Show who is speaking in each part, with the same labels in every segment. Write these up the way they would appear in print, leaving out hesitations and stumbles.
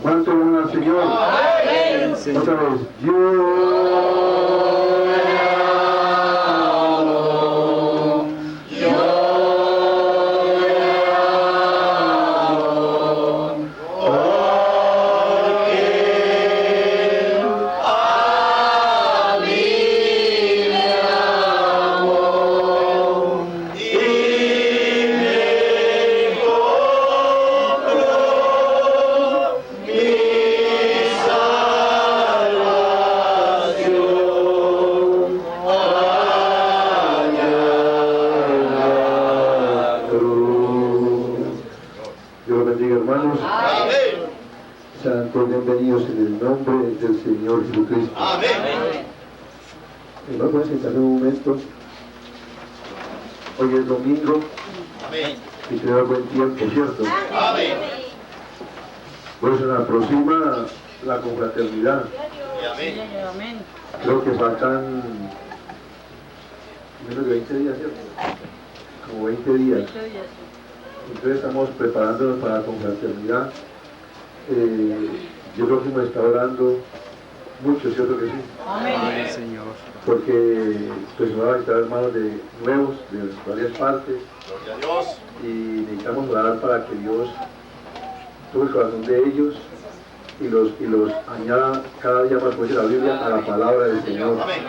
Speaker 1: ¿Cuánto le dan al Señor?
Speaker 2: Amén.
Speaker 1: Otra vez. Yo bienvenidos en el nombre del Señor Jesucristo.
Speaker 2: Amén.
Speaker 1: ¿Me pueden sentar un momento? Hoy es domingo.
Speaker 2: Amén.
Speaker 1: Y tenemos buen tiempo, ¿cierto?
Speaker 2: Amén.
Speaker 1: Por eso nos aproxima la confraternidad.
Speaker 2: Amén.
Speaker 1: Creo que faltan menos de 20 días, ¿cierto? Como 20 días. Entonces estamos preparándonos para la confraternidad. Yo creo que hemos estado orando mucho, ¿cierto que sí?
Speaker 2: Amén.
Speaker 3: Señor.
Speaker 1: Porque pues van a visitar hermanos nuevos de varias partes.
Speaker 2: Gloria a Dios.
Speaker 1: Y necesitamos orar para que Dios tome el corazón de ellos y los añada cada día más, como dice la Biblia, a la palabra del Señor.
Speaker 2: Amén.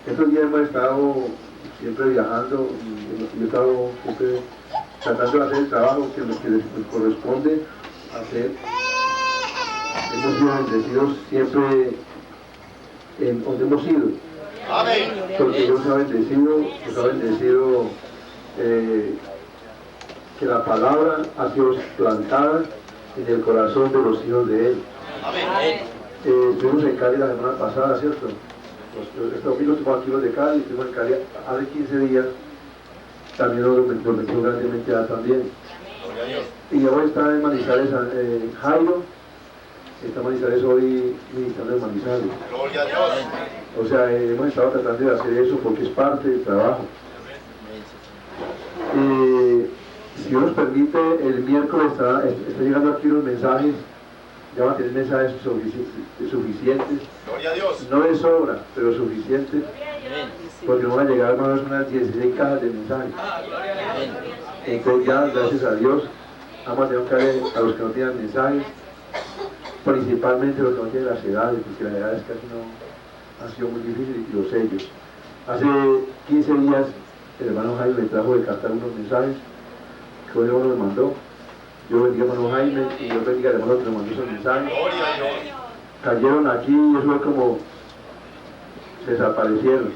Speaker 1: Estos días hemos estado siempre viajando y yo he estado siempre tratando de hacer el trabajo que les corresponde hacer. Hemos sido bendecidos siempre en donde hemos ido.
Speaker 2: Amén.
Speaker 1: Porque Dios nos ha bendecido que la palabra ha sido plantada en el corazón de los hijos de Él.
Speaker 2: Amén.
Speaker 1: Estuvimos en Cali la semana pasada, ¿cierto? Este domingo estuvimos aquí los de Cali, estuvimos en Cali hace 15 días, también nos metimos grandemente allá también.
Speaker 2: Gloria a Dios.
Speaker 1: Y hoy está en Manizales Jairo, está en Manizales hoy ministrando en Manizales.
Speaker 2: Gloria a Dios.
Speaker 1: O sea, hemos estado tratando de hacer eso porque es parte del trabajo. Si Dios nos permite, el miércoles está llegando aquí unos mensajes, ya van a tener mensajes suficientes.
Speaker 2: Gloria a Dios.
Speaker 1: No de sobra, pero suficientes, porque nos van a llegar más o menos unas 16 cajas de mensajes. Entonces ya, gracias a Dios, vamos a tener que darle a los que no tienen mensajes, principalmente los que no tienen las edades, porque las edades casi no han sido muy difíciles, y los sellos. Hace 15 días el hermano Jaime me trajo de Qatar unos mensajes que hoy el hermano me mandó. Yo bendiga al hermano Jaime y yo bendiga al hermano que nos mandó esos mensajes.
Speaker 2: Gloria a Dios.
Speaker 1: Cayeron aquí y eso fue como desaparecieron.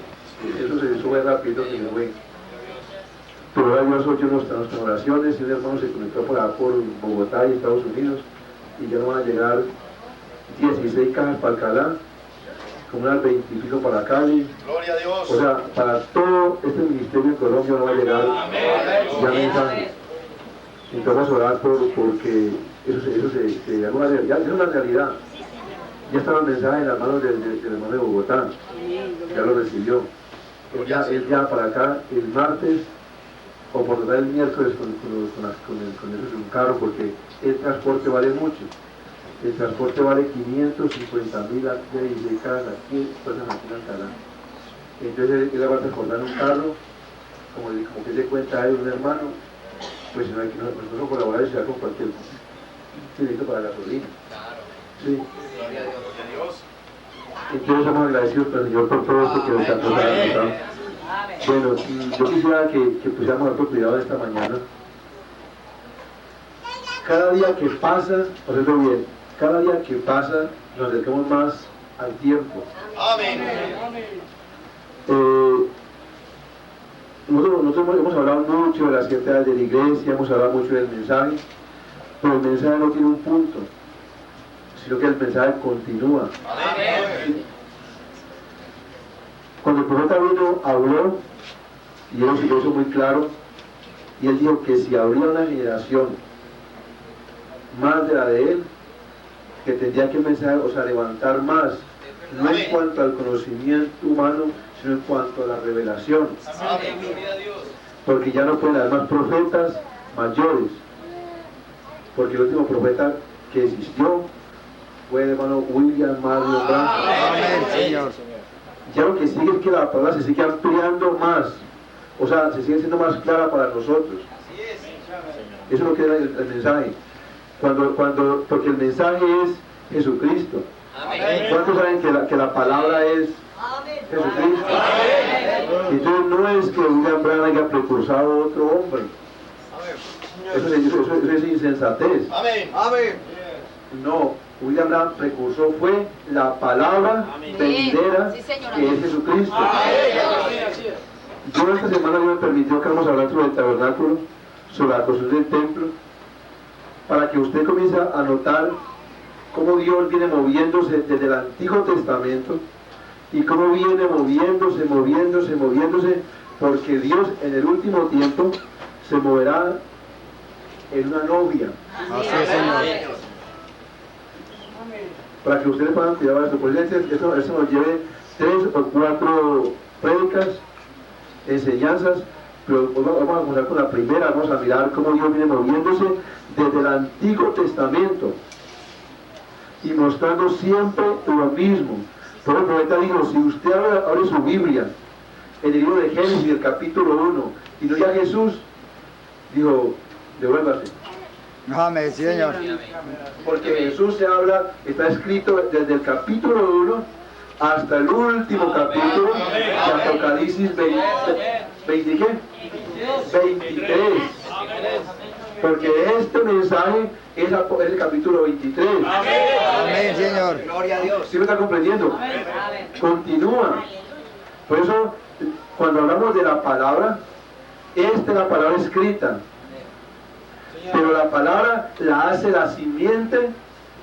Speaker 1: Eso se sube rápido y me fue. Pero ahora Dios oyó nuestras oraciones y un hermano se conectó por Bogotá y Estados Unidos y ya nos van a llegar 16 cajas para Alcalá, como unas 20 y pico para Cali.
Speaker 2: Gloria a Dios.
Speaker 1: O sea, para todo este ministerio en Colombia no va a llegar ya mensajes. Entonces vamos a orar porque eso se ya es una realidad. Ya estaba el mensaje del hermano del hermano de Bogotá, ya lo recibió. Él ya para acá el martes o por lo menos el miércoles con eso de un carro, porque el transporte vale mucho. El transporte vale 550.000 de 16 cada aquí, personas aquí en Alcalá. Entonces él va a transportar un carro, como que se cuenta él, un hermano, pues no hay que nosotros colaborar y se va con cualquier dinero para gasolina. Sí.
Speaker 2: Gloria a Dios.
Speaker 1: Entonces estamos agradecidos al Señor por todo esto que nos ha pasado. Bueno, yo quisiera que pusiéramos otro cuidado esta mañana. Cada día que pasa, observen bien, cada día que pasa nos acercamos más al tiempo.
Speaker 2: Amén.
Speaker 1: Nosotros hemos hablado mucho de las 7 edades de la iglesia, hemos hablado mucho del mensaje, pero el mensaje no tiene un punto, sino que el mensaje continúa.
Speaker 2: Amén.
Speaker 1: Cuando el profeta vino, habló, y él lo hizo muy claro, y él dijo que si habría una generación más de la de él, que tendría que empezar, levantar más, no en cuanto al conocimiento humano, sino en cuanto a la revelación.
Speaker 2: Amén. Gloria a Dios.
Speaker 1: Porque ya no pueden haber más profetas mayores, porque el último profeta que existió fue el hermano William Marion Branham.
Speaker 3: Amén, Señor.
Speaker 1: Ya lo que sigue es que la palabra se sigue ampliando más, o sea, se sigue siendo más clara para nosotros. Eso es lo que era el mensaje. Porque el mensaje es Jesucristo. ¿Cuántos saben que la palabra es Jesucristo? Entonces no es que William Branham haya precursado a otro hombre. Eso es insensatez. No, William Branham precursó fue la palabra venidera que es Jesucristo. Yo esta semana Dios me permitió que vamos a hablar sobre el tabernáculo, sobre la construcción del templo, para que usted comience a notar cómo Dios viene moviéndose desde el Antiguo Testamento y cómo viene moviéndose, porque Dios en el último tiempo se moverá en una novia.
Speaker 3: Así es, Señor.
Speaker 1: Para que ustedes puedan cuidar esto, por eso nos lleve 3 o 4 prédicas, enseñanzas, pero vamos a comenzar con la primera. Vamos a mirar cómo Dios viene moviéndose desde el Antiguo Testamento y mostrando siempre lo mismo. Por el profeta dijo, si usted abre su Biblia en el libro de Génesis, el capítulo 1, y no ya Jesús, dijo, devuélvase.
Speaker 3: Amén, Señor.
Speaker 1: Porque Jesús se habla, está escrito desde el capítulo 1 hasta el último capítulo de Apocalipsis 23. Porque este mensaje es el capítulo 23.
Speaker 3: Amén, Señor.
Speaker 2: Gloria a Dios.
Speaker 1: ¿Sí me está comprendiendo? Continúa. Por eso, cuando hablamos de la palabra, esta es la palabra escrita. Pero la palabra la hace la simiente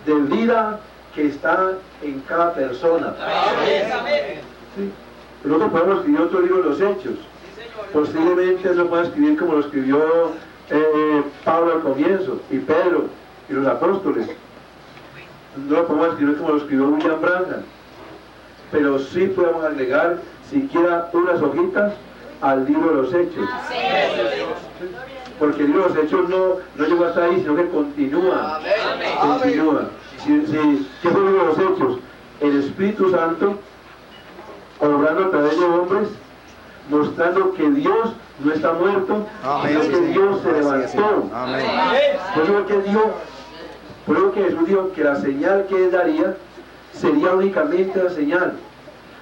Speaker 1: de vida que está en cada persona. ¿Sí? Nosotros podemos escribir otro libro de los Hechos. Posiblemente no pueda escribir como lo escribió Pablo al comienzo, y Pedro, y los apóstoles. No lo podemos escribir como lo escribió William Branham. Pero sí podemos agregar siquiera unas hojitas al libro de los Hechos. Porque el libro de los Hechos no llegó hasta ahí, sino que continúa. Continúa. ¿Qué fue el libro de los Hechos? El Espíritu Santo obrando a través de hombres, mostrando que Dios no está muerto,
Speaker 3: Amén,
Speaker 1: sino que Dios se levantó.
Speaker 3: Amén.
Speaker 1: Por eso que Jesús dijo que la señal que Él daría sería únicamente la señal.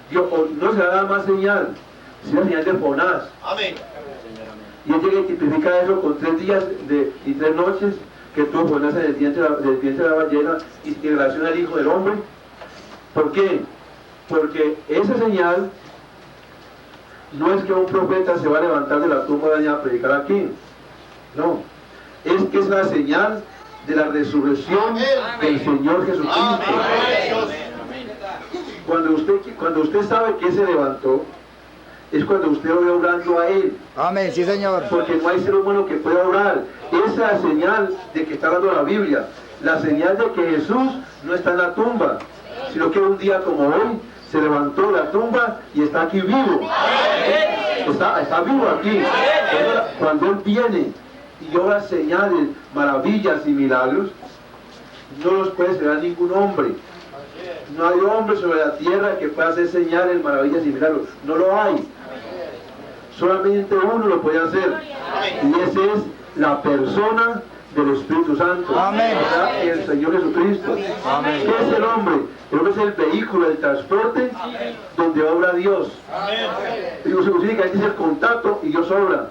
Speaker 1: Dios, no será nada más señal, sino la señal de Jonás.
Speaker 2: Amén.
Speaker 1: Y Él llega y tipifica eso con 3 días y 3 noches que tuvo Jonás en el vientre de la ballena y en relación al Hijo del Hombre. ¿Por qué? Porque esa señal no es que un profeta se va a levantar de la tumba y a predicar aquí. No. Es que es la señal de la resurrección del Señor Jesucristo. Cuando usted sabe que se levantó, es cuando usted lo ve obrando a Él.
Speaker 3: Amén, sí, Señor.
Speaker 1: Porque no hay ser humano que pueda orar. Esa es la señal de que está hablando la Biblia. La señal de que Jesús no está en la tumba, sino que un día como hoy se levantó de la tumba y está aquí vivo. Está vivo aquí. Cuando Él viene y obra señales, maravillas y milagros, no los puede esperar ningún hombre. No hay hombre sobre la tierra que pueda hacer señales, maravillas y milagros. No lo hay. Solamente uno lo puede hacer. Y ese es la persona del Espíritu Santo.
Speaker 3: Amén.
Speaker 1: O sea, el Señor Jesucristo.
Speaker 3: Amén.
Speaker 1: ¿Qué es el hombre? El hombre es el vehículo, el transporte donde obra Dios. Y únicamente es el contacto y Dios obra.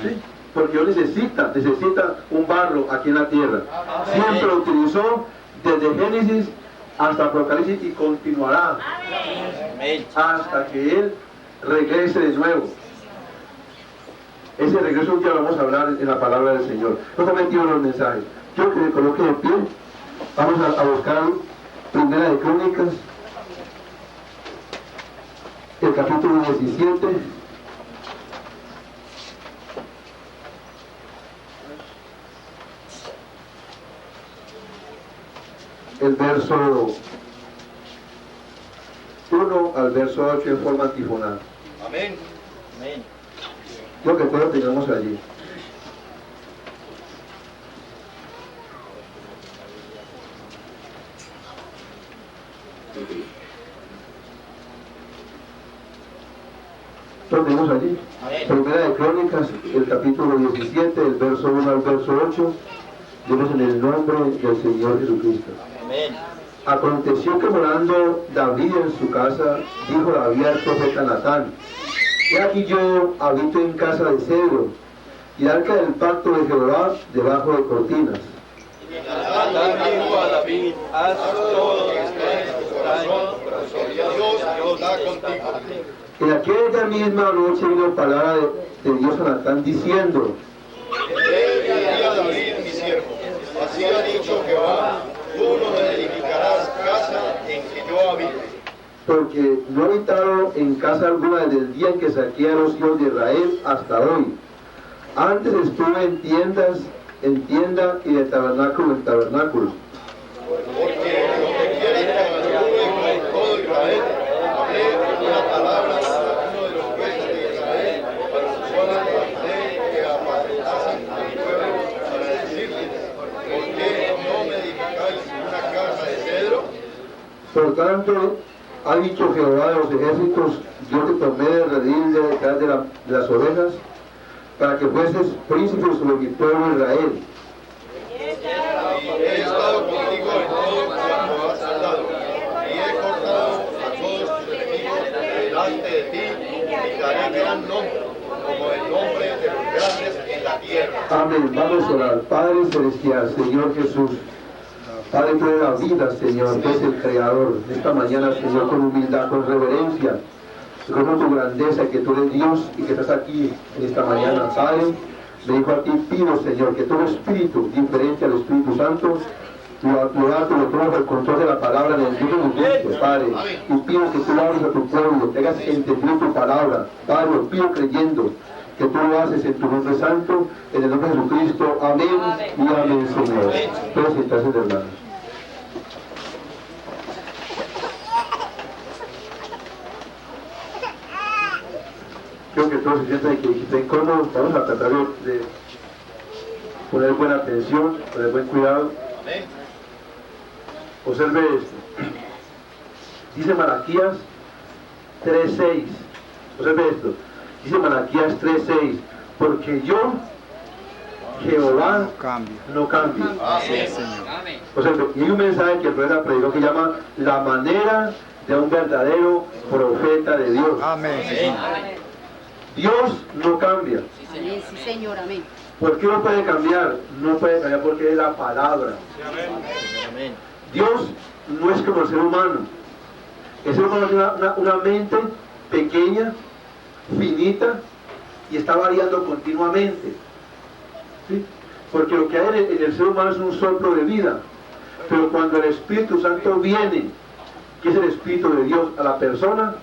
Speaker 1: ¿Sí? Porque Dios necesita un barro aquí en la tierra. Siempre lo utilizó desde Génesis hasta Apocalipsis y continuará hasta que Él regrese de nuevo. Ese regreso ya lo vamos a hablar en la palabra del Señor. No está metido en los mensajes. Quiero que me coloque de pie. Vamos a buscar Primera de Crónicas, el capítulo 17. El verso 1 al verso 8 en forma antifonal.
Speaker 2: Amén. Amén.
Speaker 1: Lo que todos tengamos allí. Entonces tenemos allí, Primera de Crónicas, el capítulo 17, el verso 1 al verso 8, Dios en el nombre del Señor Jesucristo.
Speaker 2: Amén.
Speaker 1: Aconteció que morando David en su casa, dijo David al profeta Natán: He aquí yo habito en casa de cedro, y el arca del pacto de Jehová debajo de cortinas.
Speaker 2: Natán dijo a David: haz todo lo que esté en tu corazón, porque Dios está contigo.
Speaker 1: En aquella misma noche vino palabra de Dios a Natán diciendo:
Speaker 2: Ve y di a David, mi siervo, así ha dicho Jehová, tú no me edificarás casa en que yo habite.
Speaker 1: Porque no he habitado en casa alguna desde el día en que saqué a los hijos de Israel hasta hoy. Antes estuve en tienda y de tabernáculo en tabernáculo.
Speaker 2: Porque donde quiera que anduve con todo Israel, hablé una palabra a uno de los jueces de Israel, para sus horas que apacentasen a mi pueblo, para decirles: ¿por qué no me edificáis una casa de cedro?
Speaker 1: Por tanto, ha dicho Jehová de los ejércitos: yo te tomé de redil de detrás de las ovejas, para que fueses príncipe sobre mi pueblo Israel.
Speaker 2: He estado contigo en todo cuanto has andado, y he cortado a todos tus enemigos delante de ti, y daré gran nombre, como el nombre de los grandes en la tierra.
Speaker 1: Amén. Vamos a orar. Padre celestial, Señor Jesús, Padre tú eres la vida, Señor, que es el Creador. Esta mañana, Señor, con humildad, con reverencia, con tu grandeza, que tú eres Dios y que estás aquí en esta mañana, Padre. Me dijo a ti, pido, Señor, que todo espíritu diferente al Espíritu Santo lo alto, lo tomo el control de la palabra en el Dios de Jesucristo, Padre. Y pido que tú hables a tu pueblo, te hagas entender tu palabra, Padre. Lo pido creyendo que tú lo haces en tu nombre santo, en el nombre de Jesucristo. Amén y amén, Señor. Puedes sentarse, hermanos. Creo que todos se sientan que estén cómodos. Vamos a tratar de poner buena atención, poner buen cuidado.
Speaker 2: Amén.
Speaker 1: Observe esto. Dice Malaquías 3:6. Observe esto. Dice Malaquías 3:6. Porque yo, Jehová, no cambio.
Speaker 2: Amén.
Speaker 1: Observe, y hay un mensaje que el profeta predicó que llama la manera de un verdadero profeta de Dios.
Speaker 3: Amén.
Speaker 1: Dios no cambia.
Speaker 4: Amén, sí, Señor, amén.
Speaker 1: ¿Por qué no puede cambiar? No puede cambiar porque es la palabra.
Speaker 2: Amén.
Speaker 1: Dios no es como el ser humano. El ser humano tiene una mente pequeña, finita, y está variando continuamente. ¿Sí? Porque lo que hay en el ser humano es un soplo de vida. Pero cuando el Espíritu Santo viene, que es el Espíritu de Dios, a la persona,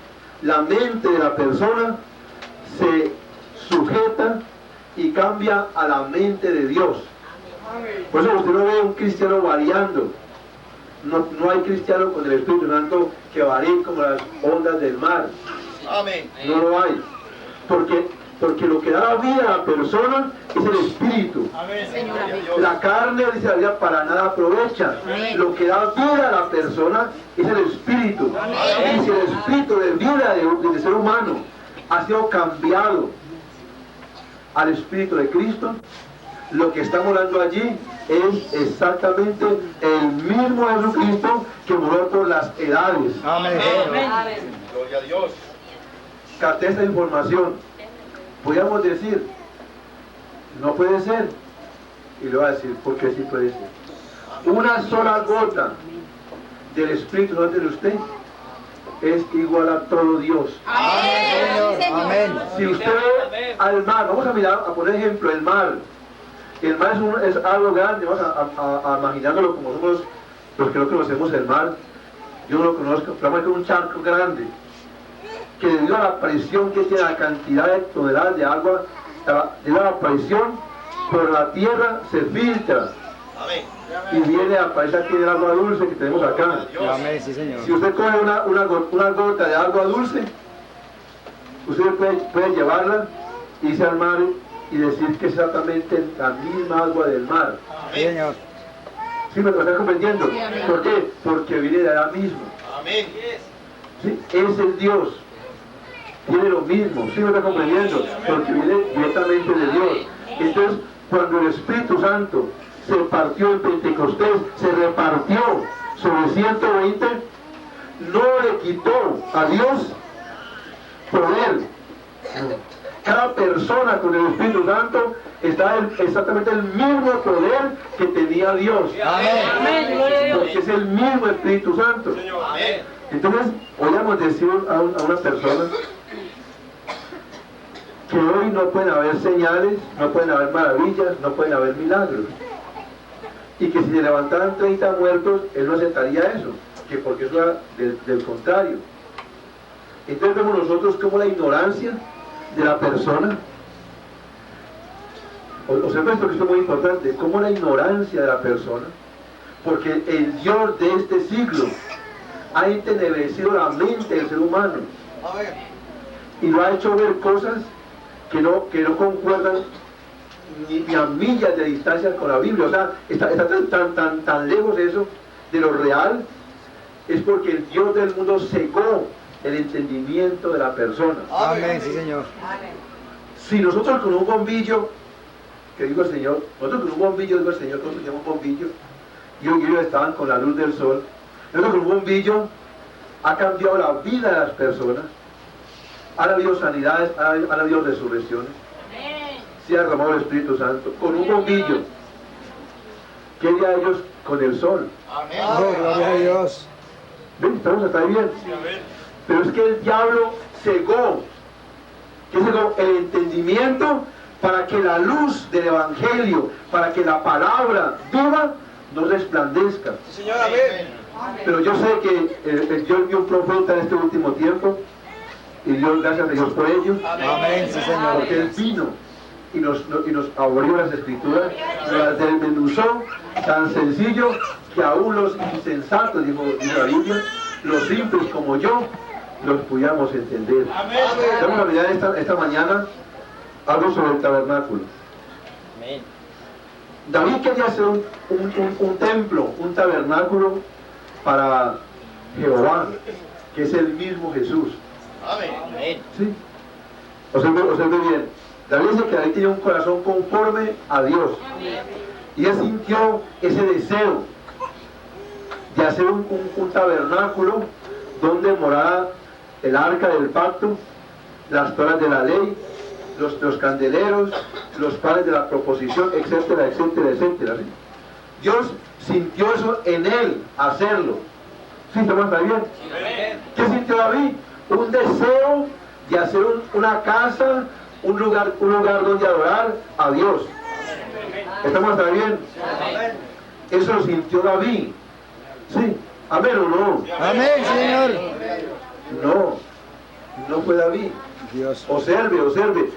Speaker 1: la mente de la persona se sujeta y cambia a la mente de Dios. Por eso usted no ve un cristiano variando. No hay cristiano con el Espíritu Santo que varíe como las ondas del mar.
Speaker 2: Amén.
Speaker 1: No lo hay. Porque lo que da la vida a la persona es el Espíritu.
Speaker 4: Señor, amén.
Speaker 1: La carne, dice la Biblia, para nada aprovecha. Lo que da vida a la persona es el Espíritu. Y si el Espíritu de vida del ser humano ha sido cambiado al Espíritu de Cristo, lo que está morando allí es exactamente el mismo Jesucristo que murió por las edades.
Speaker 3: Amén.
Speaker 2: Gloria a Dios.
Speaker 1: Capté esta información. Podríamos decir, no puede ser, y le voy a decir por qué sí puede ser. Una sola gota del Espíritu Santo de usted es igual a todo Dios.
Speaker 3: Amén.
Speaker 1: Si usted ve al mar, vamos a mirar, a poner ejemplo, el mar. El mar es algo grande, vamos a imaginándolo como somos los que no conocemos el mar. Yo no lo conozco, pero es un charco grande, que debido a la presión que tiene, la cantidad de toneladas de agua, debido a la presión, por la tierra se filtra.
Speaker 2: Amén.
Speaker 1: Y viene a aparecer aquí el agua dulce que tenemos acá.
Speaker 3: Amén, sí, Señor.
Speaker 1: Si usted coge una gota de agua dulce, usted puede llevarla, irse al mar y decir que es exactamente la misma agua del mar.
Speaker 3: Sí, Señor.
Speaker 1: ¿Sí me lo están comprendiendo?
Speaker 4: Sí, amén.
Speaker 1: ¿Por qué? Porque viene de allá mismo.
Speaker 2: Amén.
Speaker 1: ¿Sí? Es el Dios. Tiene lo mismo. ¿Sí me está comprendiendo? Porque viene directamente de Dios. Entonces, cuando el Espíritu Santo se partió en Pentecostés, se repartió sobre 120, no le quitó a Dios poder. Cada persona con el Espíritu Santo está en exactamente el mismo poder que tenía Dios. Porque es el mismo Espíritu Santo.
Speaker 2: Amén.
Speaker 1: Entonces, oíamos decir a una persona que hoy no pueden haber señales, no pueden haber maravillas, no pueden haber milagros. Y que si se levantaran 30 muertos, él no aceptaría eso, que porque eso era del contrario. Entonces vemos nosotros como la ignorancia de la persona. Observa esto que esto es muy importante, como la ignorancia de la persona, porque el Dios de este siglo ha entenebrecido la mente del ser humano y lo ha hecho ver cosas que no concuerdan ni a millas de distancia con la Biblia. O sea, está tan lejos eso de lo real, es porque el Dios del mundo cegó el entendimiento de la persona.
Speaker 3: Amén, sí, Señor.
Speaker 1: Si nosotros con un bombillo, que digo el Señor, nosotros con un bombillo, digo el Señor, nosotros teníamos un bombillo, y ellos estaban con la luz del sol, nosotros con un bombillo ha cambiado la vida de las personas, han habido sanidades, han habido resurrecciones, se ha derramado el Espíritu Santo, con un bombillo. ¿Qué haría ellos con el sol?
Speaker 2: Amén.
Speaker 3: Oh, gloria a Dios.
Speaker 1: ¿Ven? Estamos hasta ahí bien. Pero es que el diablo cegó, ¿qué cegó? El entendimiento para que la luz del Evangelio, para que la palabra viva, no resplandezca.
Speaker 2: Señor, amén.
Speaker 1: Pero yo sé que Dios envió un profeta en este último tiempo, y Dios, gracias a Dios por ello,
Speaker 3: Amén, sí, Señor.
Speaker 1: porque Él vino y nos abrió las Escrituras, las desmenuzó, tan sencillo que aún los insensatos, dijo la Biblia, los simples como yo, los pudiéramos entender. Vamos a mirar esta mañana algo sobre el tabernáculo. David quería hacer un templo, un tabernáculo para Jehová, que es el mismo Jesús.
Speaker 2: Amén.
Speaker 1: ¿Sí? Observe bien. David dice que David tenía un corazón conforme a Dios. Y él sintió ese deseo de hacer un tabernáculo donde morara el arca del pacto, las tablas de la ley, los candeleros, los panes de la proposición, etcétera, etcétera, etcétera. ¿Sí? Dios sintió eso en él, hacerlo. ¿Sí? ¿Estamos bien? ¿Qué sintió David? Un deseo de hacer una casa, un lugar donde adorar a Dios. ¿Estamos bien? Eso lo sintió David. ¿Sí? ¿Amén o no?
Speaker 3: Amén, Señor.
Speaker 1: No fue David.
Speaker 3: Dios.
Speaker 1: Observe.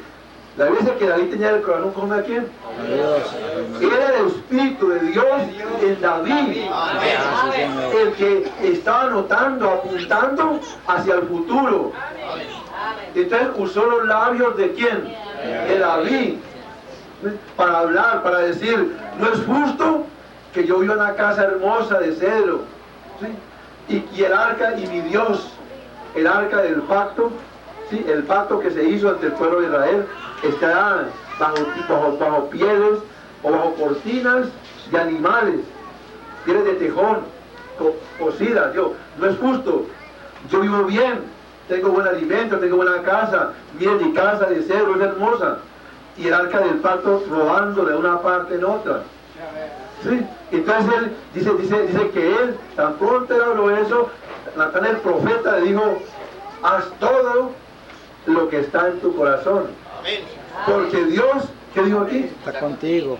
Speaker 1: La Biblia dice que David tenía el corazón como a quién.
Speaker 3: Dios.
Speaker 1: Era el Espíritu de Dios en David, el que estaba anotando, apuntando hacia el futuro. Entonces usó los labios de quién, de David, para hablar, para decir, no es justo que yo viva en una casa hermosa de cedro, ¿sí? y el arca, y mi Dios, el arca del pacto, ¿sí? El pacto que se hizo ante el pueblo de Israel, está bajo pieles o bajo cortinas de animales, pieles de tejón, cocidas. No es justo, yo vivo bien, tengo buen alimento, tengo buena casa, miren mi casa de cedro es hermosa, y el arca del pacto rodando de una parte en otra. ¿Sí? Entonces él dice que él, tan pronto él habló eso, Natán el profeta le dijo, haz todo lo que está en tu corazón. Porque Dios, ¿qué dijo aquí?
Speaker 3: Está contigo.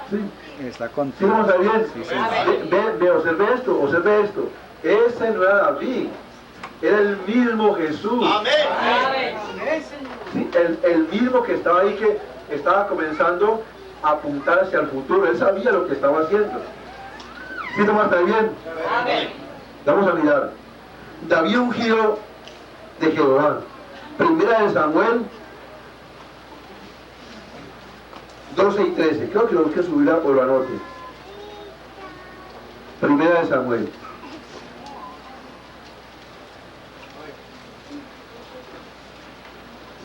Speaker 1: Sí.
Speaker 3: Está
Speaker 1: ¿Sí
Speaker 3: contigo.
Speaker 1: vamos a ver bien?
Speaker 3: Sí, Señor.
Speaker 1: Observe esto. Ese no era David, era el mismo Jesús. Sí, el mismo que estaba ahí, que estaba comenzando a apuntar hacia el futuro. Él sabía lo que estaba haciendo. ¿Sí vamos a ver bien? Vamos a mirar. David ungido de Jehová. Primera de Samuel 12 y 13. Creo que lo busque subir o lo anote. Primera de Samuel.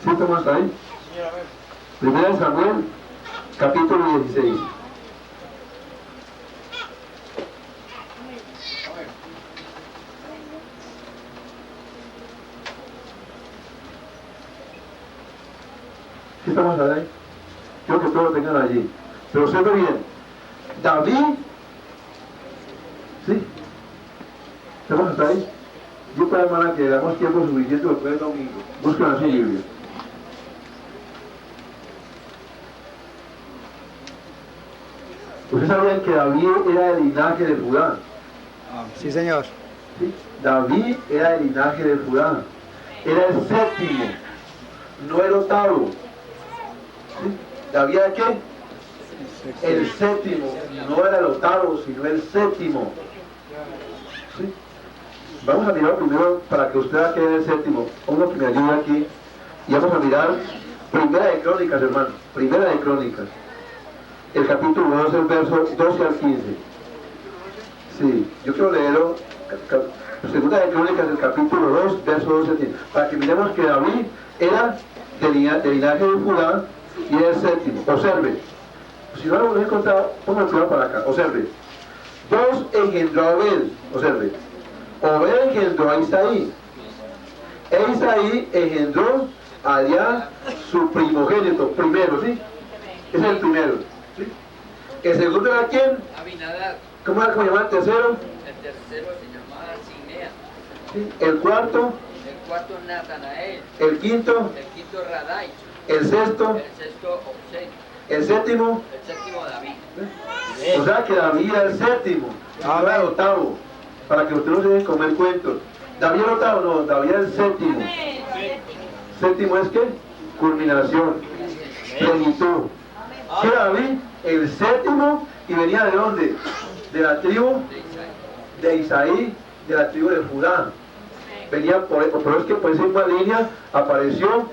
Speaker 1: ¿Sí estamos hasta ahí? Primera de Samuel, capítulo 16. ¿Sí estamos ahí? Quiero que todos lo tengan allí. Pero observe bien. David, ¿sí? ¿Estamos hasta ahí? Yo para hermana que le damos tiempo suficiente después del domingo. Busquen así Biblia. Ustedes sabían que David era del linaje de Judá.
Speaker 3: Sí, señor.
Speaker 1: ¿Sí? David era del linaje de Judá. Era el séptimo, no el octavo. ¿Sí? ¿David era qué? El séptimo, no era el octavo, sino el séptimo. ¿Sí? Vamos a mirar primero para que usted vea que es el séptimo. Uno que me ayude aquí. Y vamos a mirar Primera de Crónicas, hermano. Primera de Crónicas. El capítulo 2, el verso 12 al 15. Sí, yo quiero leerlo. Segunda de Crónicas, el capítulo 2, verso 12 al 15. Para que miremos que David era del linaje de Judá y era el séptimo. Observe. Si no lo he encontrado, ponga el cuidado para acá. Observe. 2 engendró a Obed. Observe. Obed engendró a Isaí. E Isaí engendró a Adía, su primogénito. Primero, ¿sí? Ese es el primero. ¿Sí? ¿El segundo era quién?
Speaker 5: Abinadab.
Speaker 1: ¿Cómo era? ¿Cómo llamaba el tercero?
Speaker 5: El tercero se llamaba Simea.
Speaker 1: ¿Sí? El cuarto.
Speaker 5: El cuarto Natanael.
Speaker 1: El quinto.
Speaker 5: El quinto Radai.
Speaker 1: El sexto.
Speaker 5: El sexto Obsed.
Speaker 1: El séptimo.
Speaker 5: El séptimo David.
Speaker 1: O sea que David era el séptimo. No era el octavo. Para que ustedes no se dejen comer cuentos. ¿David era el octavo? No, David era el séptimo. Séptimo es ¿qué? Culminación. Plenitud. ¿Qué era David? El séptimo. ¿Y venía de dónde? De la tribu de Isaí, de la tribu de Judá. Venía por eso es que por esa misma línea apareció.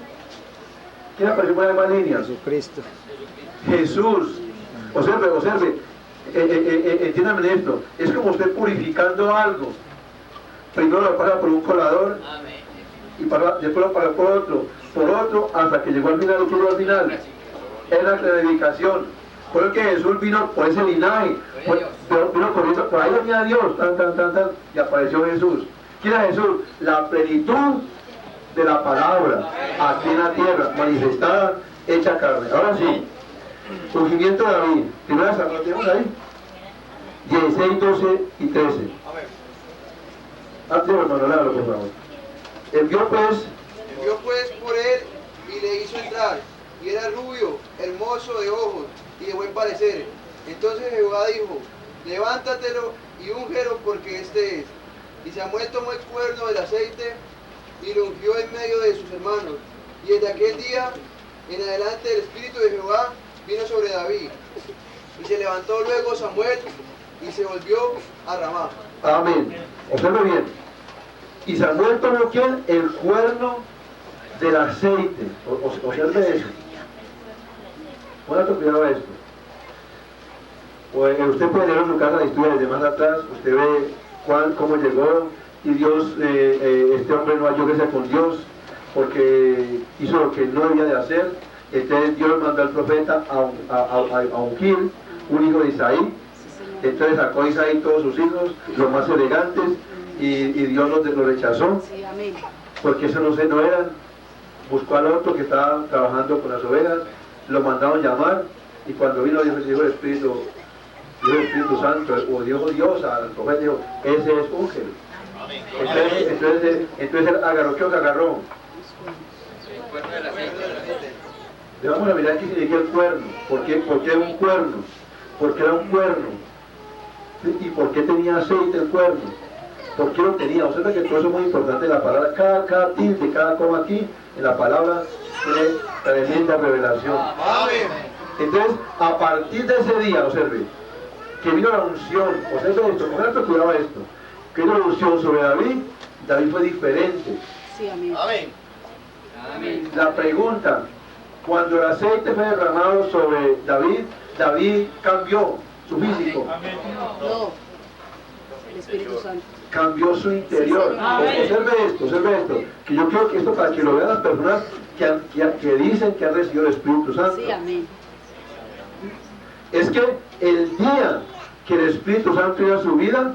Speaker 1: ¿Quién apareció por esa misma línea?
Speaker 3: Jesucristo.
Speaker 1: Jesús. Observe. Entiéndame esto. Es como usted purificando algo. Primero lo pasa por un colador.
Speaker 5: Amén.
Speaker 1: Y después lo pasa por otro, hasta que llegó al final. ¿Qué llegó al final? Es la clarificación. Por eso que Jesús vino por ese linaje, vino corriendo, por ahí venía Dios, y apareció Jesús. ¿Quién era Jesús? La plenitud de la palabra, aquí en la tierra, manifestada, hecha carne. Ahora sí, surgimiento de David. Primera Samuel, ¿lo tenemos ahí? 16, 12 y 13. Antes, hermano, léalo, por favor. Envió pues
Speaker 6: por él y le hizo entrar, y era rubio, hermoso de ojos y de buen parecer. Entonces Jehová dijo: levántatelo y úngelo, porque este es. Y Samuel tomó el cuerno del aceite y lo ungió en medio de sus hermanos. Y desde aquel día en adelante el espíritu de Jehová vino sobre David. Y se levantó luego Samuel y se volvió a Ramá.
Speaker 1: Amén. Observe bien. Y Samuel tomó ¿quién? El cuerno del aceite. Observe eso. Ponga cuidado a esto. Pues, usted puede leer en su casa la historia desde más atrás. Usted ve cómo llegó y Dios, este hombre no halló gracia con Dios porque hizo lo que no debía de hacer. Entonces Dios mandó al profeta a ungir un hijo de Isaí. Entonces sacó a Isaí todos sus hijos, los más elegantes, y Dios los rechazó.
Speaker 4: Sí, amén.
Speaker 1: Porque eso no eran. Buscó al otro que estaba trabajando con las ovejas, lo mandaron llamar, y cuando vino dijo el Espíritu Santo, o dijo Dios al profeta, dijo: ese es úngel. Entonces él agarró. ¿Qué os agarró?
Speaker 5: El cuerno del aceite.
Speaker 1: Le vamos a mirar qué significa el cuerno. ¿Por qué un cuerno? Porque era un cuerno. ¿Sí? ¿Y por qué tenía aceite el cuerno? ¿Por qué lo tenía? O sea que todo eso es muy importante en la palabra. Cada tilde, cada coma aquí en la palabra tiene tremenda revelación. Entonces, a partir de ese día, observe, que vino la unción. Observe esto, pongan cuidado a esto. Que vino la unción sobre David. David fue diferente.
Speaker 4: Sí, amén.
Speaker 5: Amén.
Speaker 1: La pregunta: cuando el aceite fue derramado sobre David, David cambió su físico.
Speaker 4: No. El Espíritu Santo.
Speaker 1: Cambió su interior. Observe esto, que yo creo que esto para que lo vean las personas que dicen que han recibido el Espíritu Santo.
Speaker 4: Sí, amén.
Speaker 1: Es que el día que el Espíritu Santo llega a su vida,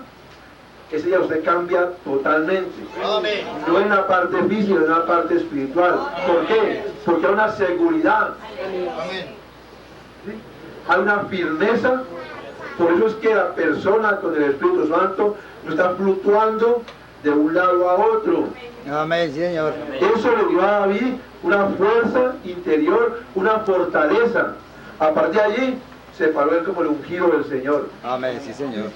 Speaker 1: ese día usted cambia totalmente.
Speaker 2: Amén.
Speaker 1: No en la parte física, en la parte espiritual. ¿Por qué? Porque hay una seguridad,
Speaker 2: Amén.
Speaker 1: ¿sí? Hay una firmeza. Por eso es que la persona con el Espíritu Santo no está fluctuando de un lado a otro.
Speaker 3: Amén, sí, Señor.
Speaker 1: Eso le dio a David una fuerza interior, una fortaleza. A partir de allí se paró él como el ungido del Señor.
Speaker 3: Amén, sí, Señor.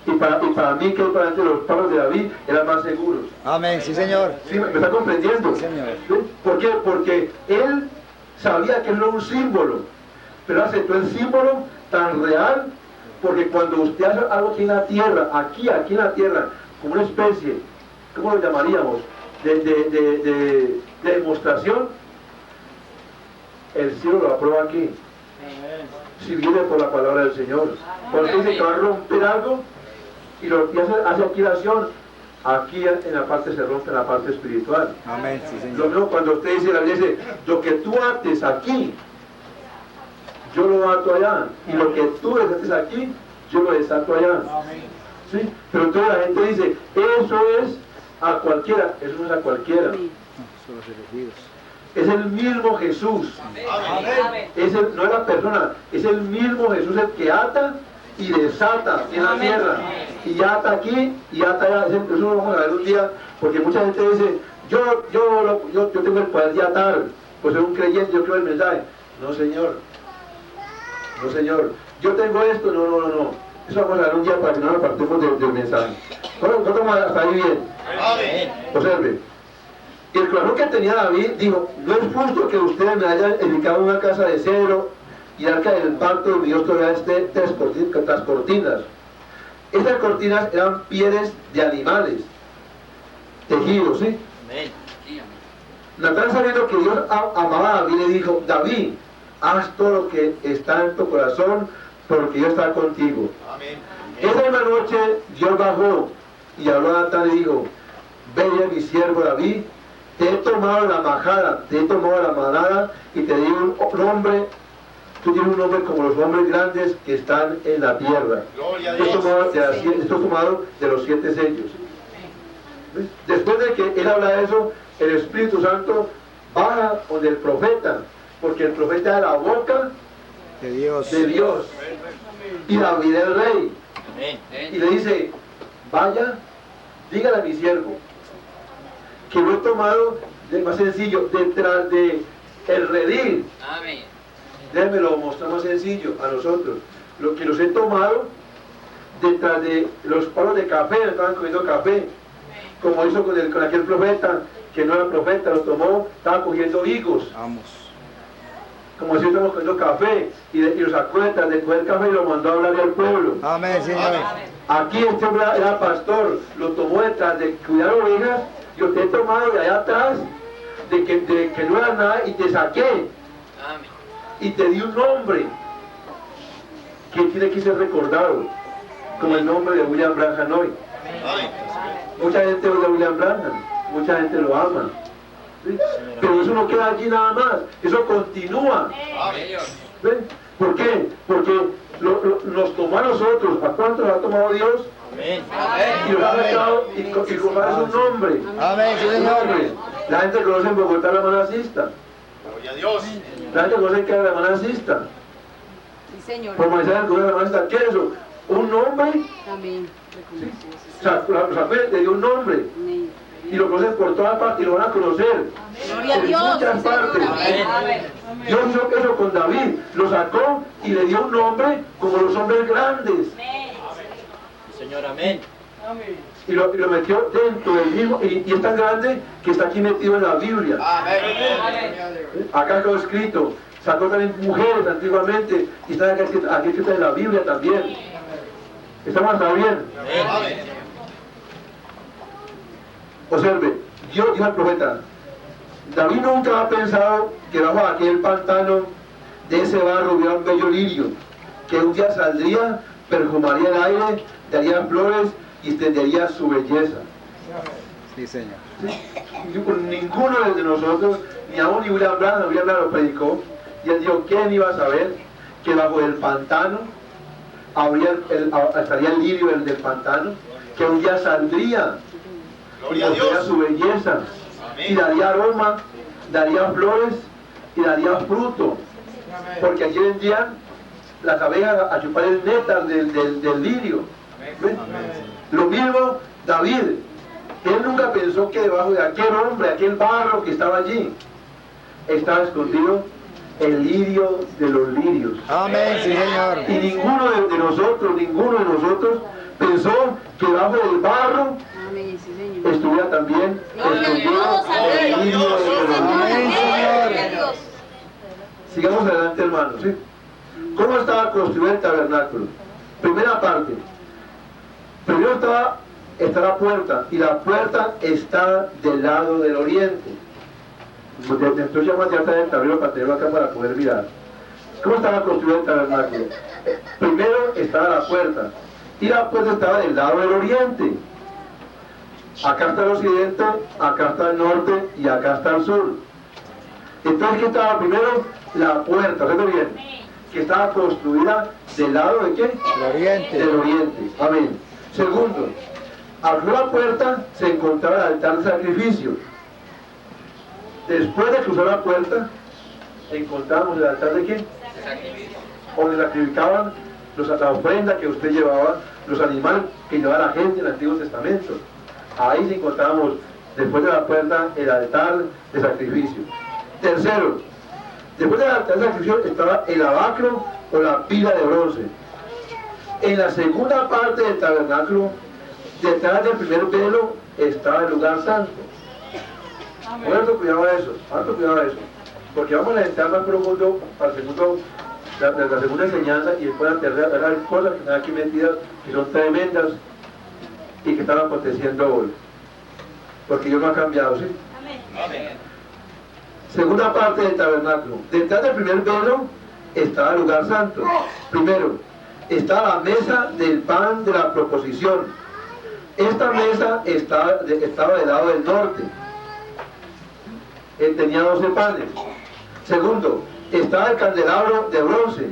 Speaker 1: Y para mí que para los palos de David eran más seguros.
Speaker 3: Amén, sí, Señor.
Speaker 1: ¿Sí? ¿Me está comprendiendo?
Speaker 3: Sí, Señor.
Speaker 1: ¿Sí? ¿Por qué? Porque él sabía que no era un símbolo, pero aceptó el símbolo tan real, porque cuando usted hace algo aquí en la tierra, aquí en la tierra, como una especie, ¿cómo lo llamaríamos? De demostración, el cielo lo aprueba aquí. Si viene por la palabra del Señor. Cuando usted dice que va a romper algo y hace aquí la acción, aquí en la parte se rompe, en la parte espiritual.
Speaker 3: Amén, sí,
Speaker 1: Lo
Speaker 3: Señor.
Speaker 1: mismo cuando usted dice, la Biblia dice, lo que tú ates aquí, yo lo ato allá. Y lo que tú desates aquí, yo lo desato allá. ¿Sí? Pero entonces la gente dice, eso es a cualquiera. Eso no es a cualquiera.
Speaker 4: Amén.
Speaker 3: Son los elegidos.
Speaker 1: Es el mismo Jesús. No es la persona, es el mismo Jesús el que ata y desata en la tierra. Y ata aquí y ata allá. Eso lo vamos a ver un día, porque mucha gente dice, yo tengo el poder de atar. Pues soy un creyente, yo creo el mensaje. No, señor. No, señor. Yo tengo esto, no. Eso vamos a ver un día para que no nos apartemos del mensaje. ¿Cuánto vamos hasta ahí bien?
Speaker 2: Amén.
Speaker 1: Observe. Y el corazón que tenía David dijo, no es justo que ustedes me hayan edificado una casa de cedro y arca del pacto de mi Dios todavía esté tras cortinas. Estas cortinas eran pieles de animales tejidos, ¿sí?
Speaker 2: Amén.
Speaker 5: Sí, amén.
Speaker 1: Natán, sabiendo que Dios amaba a David, le dijo, David, haz todo lo que está en tu corazón porque yo estaré contigo.
Speaker 2: Amén.
Speaker 1: Esa misma noche Dios bajó y habló a Natán y dijo, ve a mi siervo David, te he tomado la majada, te he tomado la manada y te di un nombre, tú tienes un nombre como los hombres grandes que están en la tierra.
Speaker 2: Gloria a
Speaker 1: Esto
Speaker 2: Dios.
Speaker 1: es tomado de los 7 sellos. ¿Ves? Después de que él habla de eso, el Espíritu Santo baja donde el profeta, porque el profeta es la boca
Speaker 3: De Dios.
Speaker 1: de Dios y David el rey.
Speaker 2: Amén.
Speaker 1: Y le dice, vaya, dígale a mi siervo que lo he tomado de más sencillo, detrás de el redil.
Speaker 5: Amén.
Speaker 1: Déjenme lo mostrar más sencillo a nosotros. Lo que los he tomado detrás de los palos de café, estaban cogiendo café, como hizo con aquel profeta, que no era profeta, lo tomó, estaba cogiendo higos.
Speaker 3: Vamos.
Speaker 1: Como si estamos cogiendo café, y los sacó detrás de coger café y lo mandó a hablar al pueblo.
Speaker 3: Amén, Señor.
Speaker 1: Aquí este hombre era pastor, lo tomó detrás de cuidar ovejas, yo te he tomado de allá atrás, de que no era nada, y te saqué,
Speaker 5: Amén.
Speaker 1: y te di un nombre que tiene que ser recordado, como el nombre de William Branham hoy.
Speaker 2: Amén.
Speaker 1: Mucha gente odia a William Branham, mucha gente lo ama, ¿sí? Pero eso no queda allí nada más, eso continúa.
Speaker 5: Señor.
Speaker 1: ¿Ven? ¿Por qué? Porque nos tomó a nosotros. ¿A cuántos ha tomado Dios?
Speaker 2: Amén.
Speaker 1: Y nos ha sacado y colocar su nombre.
Speaker 3: Amén, sí,
Speaker 1: Su
Speaker 3: Señor.
Speaker 1: nombre. La gente conoce en Bogotá la hermana Sista.
Speaker 2: Gloria a Dios.
Speaker 1: La gente conoce que era la hermana Sista.
Speaker 4: Sí, Señor.
Speaker 1: Por mensaje conoce la hermana Sista. ¿Qué es eso? Un nombre.
Speaker 4: Amén.
Speaker 1: O sea, los ángeles le dio un nombre.
Speaker 4: Amén.
Speaker 1: Y lo conocen por todas partes y lo van a conocer.
Speaker 4: Gloria a
Speaker 1: En
Speaker 4: Dios.
Speaker 1: muchas
Speaker 4: Sí, Señor.
Speaker 1: partes.
Speaker 4: Amén.
Speaker 1: Dios hizo eso con David. Lo sacó y le dio un nombre como los hombres grandes.
Speaker 2: Señor, amén.
Speaker 1: Y lo metió dentro del mismo, y es tan grande que está aquí metido en la Biblia.
Speaker 2: Amén.
Speaker 1: Acá quedó escrito, sacó también mujeres antiguamente, y están aquí escritas en la Biblia también. ¿Estamos hasta bien?
Speaker 2: Amén.
Speaker 1: Observe, Dios dijo al profeta, David nunca ha pensado que bajo aquel pantano de ese barro hubiera un bello lirio, que un día saldría, perfumaría el aire, daría flores y extendería su belleza.
Speaker 3: Sí, Señor.
Speaker 1: Ninguno de nosotros, ni aún ni William Branham lo predicó, y él dijo, ¿quién iba a saber que bajo el pantano estaría el lirio del pantano, que un día saldría,
Speaker 2: Gloria a
Speaker 1: mostraría
Speaker 2: Dios.
Speaker 1: su belleza, y daría aroma, daría flores y daría fruto, porque allí vendrían las abejas a chupar el néctar del lirio. ¿Ven? Lo mismo David, él nunca pensó que debajo de aquel hombre, aquel barro que estaba allí, estaba escondido el lirio de los lirios.
Speaker 3: Amén, sí, Señor.
Speaker 1: Y ninguno de nosotros pensó que debajo del barro
Speaker 4: Amén, sí, Señor.
Speaker 1: estuviera también escondido el lirio de los lirios.
Speaker 3: Amén, Señor.
Speaker 4: Gloria a Dios.
Speaker 1: Sigamos adelante, hermanos. ¿Sí? ¿Cómo estaba construido el tabernáculo? Primera parte. Primero está la puerta, y la puerta está del lado del oriente. Entonces ya más allá del tablero para tenerlo acá para poder mirar. ¿Cómo estaba construido el tabernáculo? Primero estaba la puerta, y la puerta estaba del lado del oriente. Acá está el occidente, acá está el norte y acá está el sur. Entonces, ¿qué estaba primero? La puerta, ¿se ve bien? Que estaba construida del lado de qué?
Speaker 3: El oriente.
Speaker 1: Del oriente. Amén. Segundo, al la puerta se encontraba el altar de sacrificio. Después de cruzar la puerta, encontramos el altar de qué? Donde sacrificaban la ofrenda que usted llevaba, los animales que llevaba la gente en el Antiguo Testamento. Ahí sí encontramos, después de la puerta, el altar de sacrificio. Tercero, después del altar de sacrificio estaba el lavacro o la pila de bronce. En la segunda parte del tabernáculo, detrás del primer velo, estaba el lugar santo. Pon harto cuidado a eso, porque vamos a entrar más profundo para la segunda enseñanza, y después la tercera, hay cosas que están aquí metidas que son tremendas y que están aconteciendo hoy, porque Dios no ha cambiado, ¿sí?
Speaker 5: Amén.
Speaker 1: Segunda parte del tabernáculo. Detrás del primer velo estaba el lugar santo. Primero, estaba la mesa del pan de la proposición. Esta mesa estaba del lado del norte. Tenía 12 panes. Segundo, estaba el candelabro de bronce.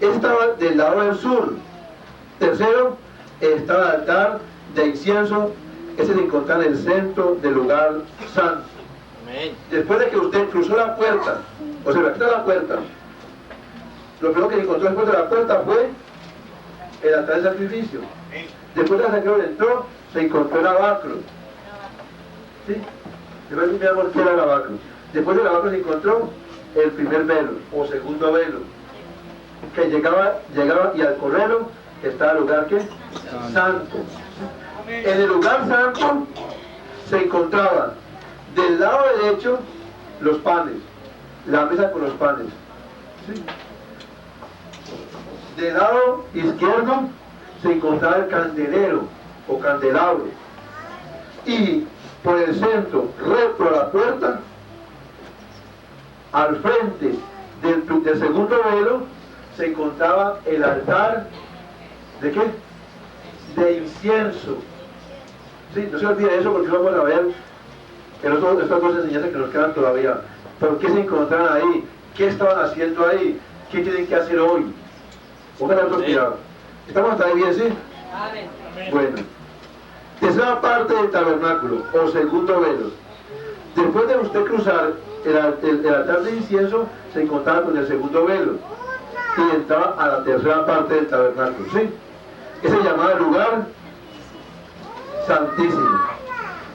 Speaker 1: Estaba del lado del sur. Tercero, estaba el altar de incienso. Ese se encontraba en el centro del lugar santo. Después de que usted cruzó la puerta, o sea, aquí está la puerta, lo primero que encontró después de la puerta fue el altar de sacrificio. Después de la sacrificio entró, se encontró el lavacro. ¿Sí? Después miramos qué era el lavacro. Después del lavacro se encontró el primer velo, o segundo velo, que llegaba y al correlo estaba el lugar ¿qué? Santo. En el lugar santo se encontraba del lado derecho los panes, la mesa con los panes. ¿Sí? Del lado izquierdo se encontraba el candelero o candelabro, y por el centro, recto a la puerta, al frente del segundo velo, se encontraba el altar ¿de qué? De incienso. ¿Sí? No se olvide eso, porque vamos a ver en estas dos enseñanzas que nos quedan todavía. ¿Por qué se encontraban ahí? ¿Qué estaban haciendo ahí? ¿Qué tienen que hacer hoy? Pónganle otro cuidado. ¿Estamos hasta ahí bien, sí?
Speaker 4: Amén.
Speaker 1: Bueno. Tercera parte del tabernáculo, o segundo velo. Después de usted cruzar el altar de incienso, se encontraba con el segundo velo, y entraba a la tercera parte del tabernáculo, ¿sí? Ese se llamaba lugar santísimo.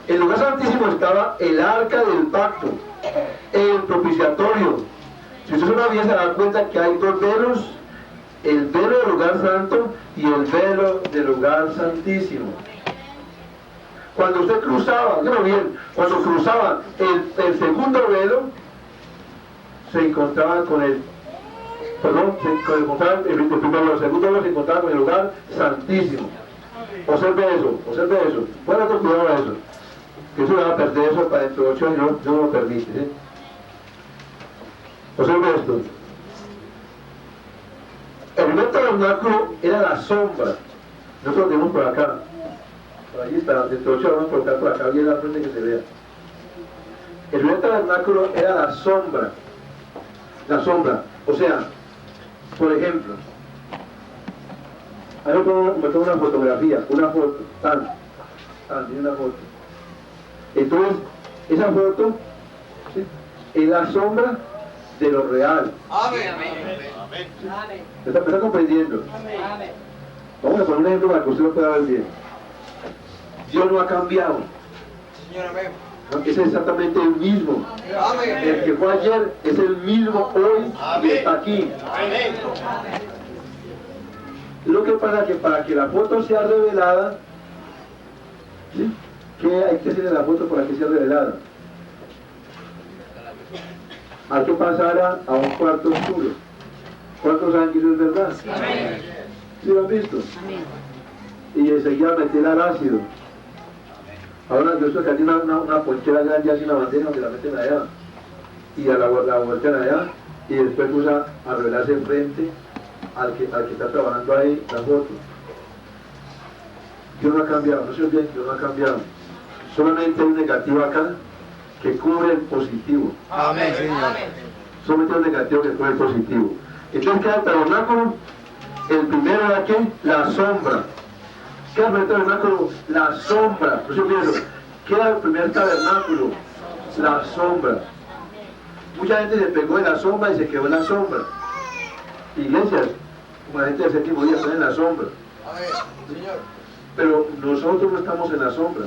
Speaker 1: En el lugar santísimo estaba el arca del pacto, el propiciatorio. Si usted no bien se da cuenta que hay dos velos, el velo del lugar santo y el velo del lugar santísimo. Cuando usted cruzaba, no bien, cuando cruzaba el segundo velo, se encontraba con el segundo velo se encontraba con el lugar santísimo. Observe eso, ponga cuidado a eso, que eso le va a perder eso para dentro de 8 años, no lo permite, ¿sí? Observe esto. El primer tabernáculo era la sombra, nosotros lo tenemos por acá. Por allí está, dentro de 8 vamos a colocar por acá bien la frente que se vea. El primer tabernáculo era la sombra. La sombra. O sea, por ejemplo, ahí me pongo una fotografía, una foto, tiene una foto. Entonces, esa foto, ¿sí?, es la sombra de lo real.
Speaker 6: Amén.
Speaker 4: Amén.
Speaker 1: ¿Me está comprendiendo?
Speaker 4: Amén.
Speaker 1: Vamos a poner un ejemplo para que usted lo pueda ver bien. Dios no ha cambiado.
Speaker 6: Señor, amén.
Speaker 1: Es exactamente el mismo.
Speaker 6: Amén.
Speaker 1: El que fue ayer es el mismo hoy y está aquí. Lo que pasa es que para que la foto sea revelada, ¿sí?, ¿qué hay que hacer en la foto para que sea revelada? Hay que pasar a un cuarto oscuro. ¿Cuántos saben que eso es verdad?
Speaker 4: Amén.
Speaker 1: ¿Sí lo han visto?
Speaker 4: Amén.
Speaker 1: Y enseguida meter al ácido. Ahora yo estoy que hay una ponchera grande así, una bandeja donde la meten allá. Y la vuelcan allá. Y después usa a revelarse frente al que está trabajando ahí la foto. Dios no ha cambiado, no se olviden que Dios no ha cambiado. Solamente hay un negativo acá que cubre el positivo.
Speaker 3: Amén, Señor.
Speaker 1: Solamente hay un negativo que cubre el positivo. Entonces, ¿qué era el tabernáculo? El primero era ¿qué? La sombra. ¿Qué era el primer tabernáculo? La sombra. No se olviden. ¿Qué era el primer tabernáculo? La sombra. Mucha gente se pegó en la sombra y se quedó en la sombra. Iglesias, como la gente del séptimo día, están en la sombra.
Speaker 6: Amén. Señor.
Speaker 1: Pero nosotros no estamos en la sombra,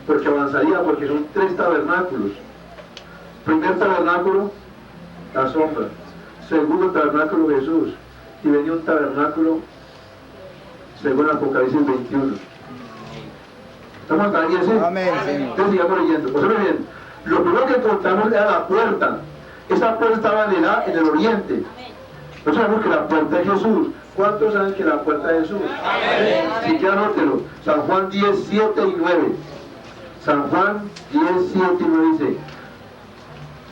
Speaker 1: porque avanzaría, porque son 3 tabernáculos. Primer tabernáculo, la sombra. Segundo tabernáculo, Jesús. Y venía un tabernáculo, según Apocalipsis 21. ¿Estamos hasta ahí, sí?
Speaker 3: Amén, Señor.
Speaker 1: Entonces sigamos leyendo. Pues bien, lo primero que encontramos era la puerta. Esa puerta estaba en el oriente. No sabemos que la puerta es Jesús. ¿Cuántos saben que la puerta es Jesús?
Speaker 4: Amén.
Speaker 1: Si quieren, anótelo. San Juan 10, 7 y 9. San Juan 10, 7 y 9 dice: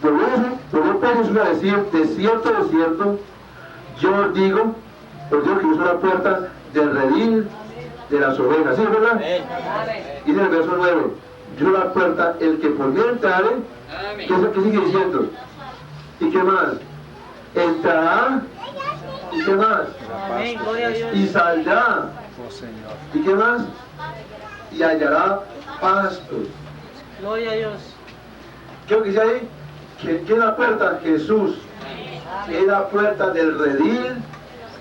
Speaker 1: volvió pues Jesús a decir, de cierto, yo os digo, os digo que yo soy la puerta del redil de las ovejas. ¿Sí, verdad?
Speaker 4: Amén.
Speaker 1: Dice en el verso 9: yo soy la puerta, el que por mí entrare. ¿Qué sigue diciendo? ¿Y qué más? Entrará. ¿Y qué más?
Speaker 4: Amén. Gloria a Dios.
Speaker 1: Y saldrá.
Speaker 3: Oh, Señor.
Speaker 1: ¿Y qué más? Y hallará pastos.
Speaker 4: Gloria a Dios.
Speaker 1: ¿Qué es lo que dice ahí? ¿Quién es la puerta? Jesús. Es la puerta del redil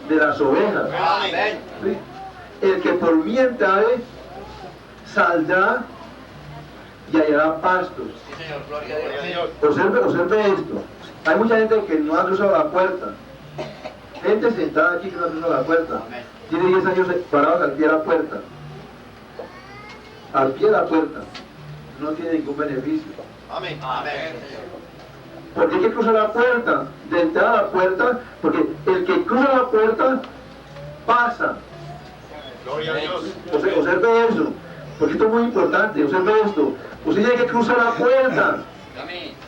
Speaker 1: de las ovejas. ¿Sí? El que por mí entrare, saldrá y hallará pastos. Observe esto. Hay mucha gente que no ha cruzado la puerta. Gente sentada aquí que no ha cruzado la puerta. Tiene 10 años parados al pie de la puerta. Al pie de la puerta. No tiene ningún beneficio.
Speaker 2: Amén.
Speaker 1: Porque hay que cruzar la puerta. De entrada a la puerta. Porque el que cruza la puerta pasa.
Speaker 2: Gloria a Dios.
Speaker 1: Observe eso. Porque esto es muy importante. Observe esto. Usted tiene que cruzar la puerta.
Speaker 5: Amén.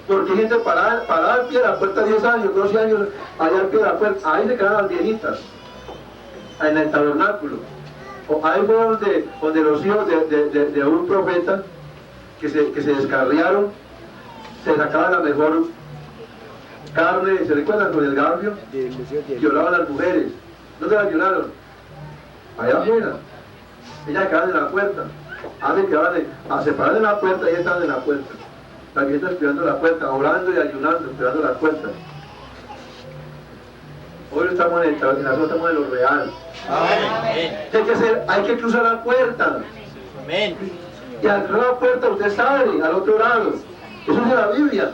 Speaker 1: Porque hay gente parada al pie de la puerta 10 años, 12 años, allá al pie de la puerta. Ahí se quedan las viejitas, en el tabernáculo. O ahí fue donde los hijos de un profeta que se descarriaron, se sacaban la mejor carne, ¿se recuerdan con el garbio? Violaban a las mujeres. ¿Dónde las violaron? Allá afuera. Ellas quedaban en la puerta. Se paraban en la puerta y estaban en la puerta. Las viejitas esperando la puerta, orando y ayunando, esperando la puerta. Hoy estamos en nosotros estamos en lo real.
Speaker 5: Amén.
Speaker 1: ¿Qué hay que hacer? Hay que cruzar la puerta.
Speaker 5: Amén.
Speaker 1: Y al cruzar la puerta usted sale al otro lado. Eso es de la Biblia.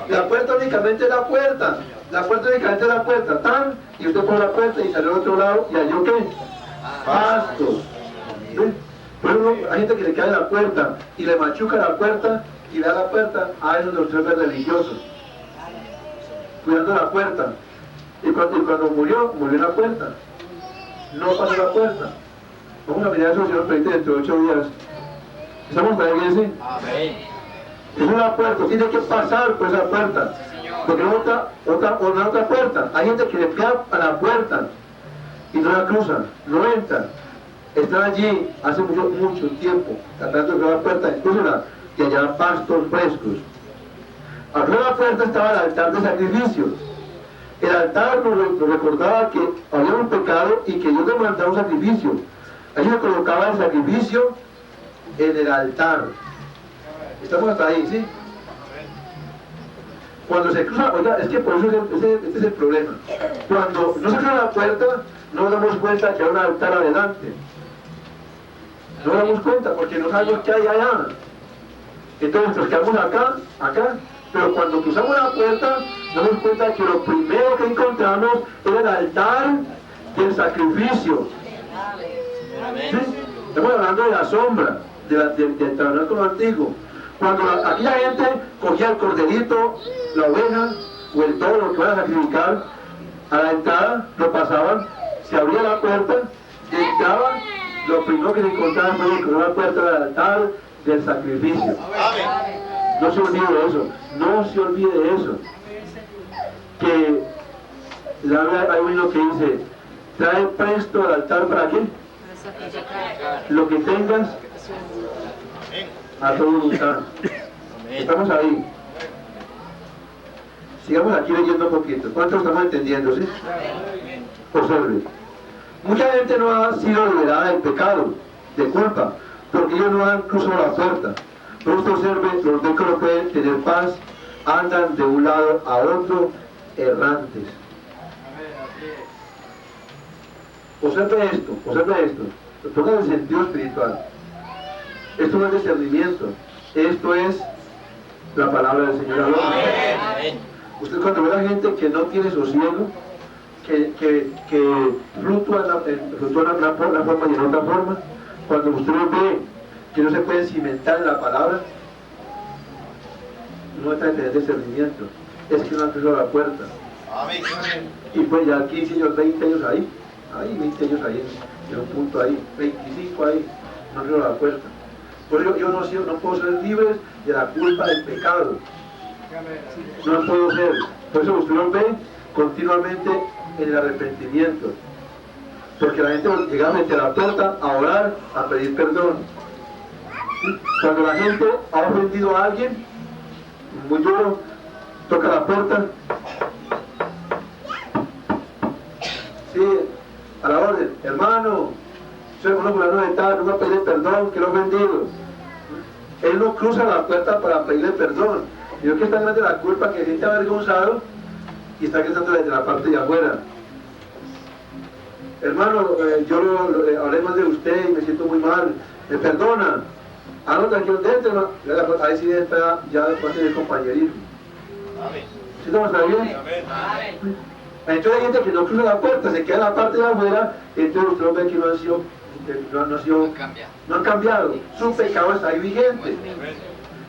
Speaker 1: La puerta únicamente es la puerta. La puerta únicamente es la puerta. Tan, y usted pone la puerta y sale al otro lado y halló ¿qué? Pasto. ¿Sí? Pero hay gente que le cae en la puerta y le machuca la puerta y le da la puerta a esos los tres religiosos. Cuidando la puerta. Y cuando murió en la puerta. No pasó la puerta. Vamos a mirar eso, si nos permite, dentro de 8 días. ¿Estamos para iglesia?
Speaker 5: Amén.
Speaker 1: Es una puerta, tiene que pasar por esa puerta. Porque no hay otra puerta. Hay gente que le pega a la puerta y no la cruza, no entra. están allí hace mucho tiempo, tratando de abrir la puerta, y hallar pastos frescos. Al abrir la puerta estaba el altar de sacrificios. El altar nos recordaba que había un pecado y que Dios demandaba un sacrificio. Allí se colocaba el sacrificio en el altar. Estamos hasta ahí, ¿sí? Cuando se cruza, oiga, es que por eso este es el problema. Cuando no se cruza la puerta, no nos damos cuenta que hay un altar adelante. No nos damos cuenta porque no sabemos qué hay allá. Entonces nos quedamos acá, pero cuando cruzamos la puerta, nos damos cuenta que lo primero que encontramos era el altar del sacrificio. ¿Sí? Estamos hablando de la sombra, del tabernáculo antiguo. Cuando aquella gente cogía el corderito, la oveja o el toro, lo que iban a sacrificar, a la entrada lo pasaban, se abría la puerta, entraban, lo primero que se encontraban fue la puerta del altar del sacrificio. No se olvide de eso, no se olvide de eso. Que hay un himno que dice, trae presto al altar para qué? Lo que tengas a todo voluntad. Estamos ahí. Sigamos aquí leyendo un poquito. ¿Cuántos estamos entendiendo? ¿Sí? Observe. Mucha gente no ha sido liberada del pecado, de culpa, porque ellos no han cruzado la puerta. Pero usted observe, los que no pueden tener paz, andan de un lado a otro errantes. Observe esto. Pongan el sentido espiritual. Esto no es discernimiento, esto es la palabra del Señor. Usted cuando ve a la gente que no tiene sosiego, que fluctúa de una forma y en otra forma, cuando usted lo ve que no se puede cimentar en la palabra, no está en tener discernimiento, es que no ha cruzado la puerta. Y pues ya 15 años, 20 años ahí, 20 años ahí, en un punto ahí, 25 ahí, no ha cruzado la puerta. Por eso yo no puedo ser libre de la culpa del pecado. No puedo ser. Por eso usted lo ve continuamente en el arrepentimiento. Porque la gente llega a la puerta a orar, a pedir perdón. Cuando la gente ha ofendido a alguien, muy duro, toca la puerta. Sí, a la orden, hermano, soy hermano fulano de tal, no va a pedir perdón, que lo he ofendido. Él no cruza la puerta para pedirle perdón. Yo que está grande la culpa que siente avergonzado y está gritando desde la parte de afuera. Hermano, yo hablé mal de usted y me siento muy mal. ¿Me perdona? Ah, no, tranquilo, dentro. Ahí sí entra ya después del compañerismo. ¿Sí estamos bien? Entonces hay gente que no cruza la puerta, se queda en la parte de afuera, entonces usted ve que no han cambiado. Su pecado está ahí vigente.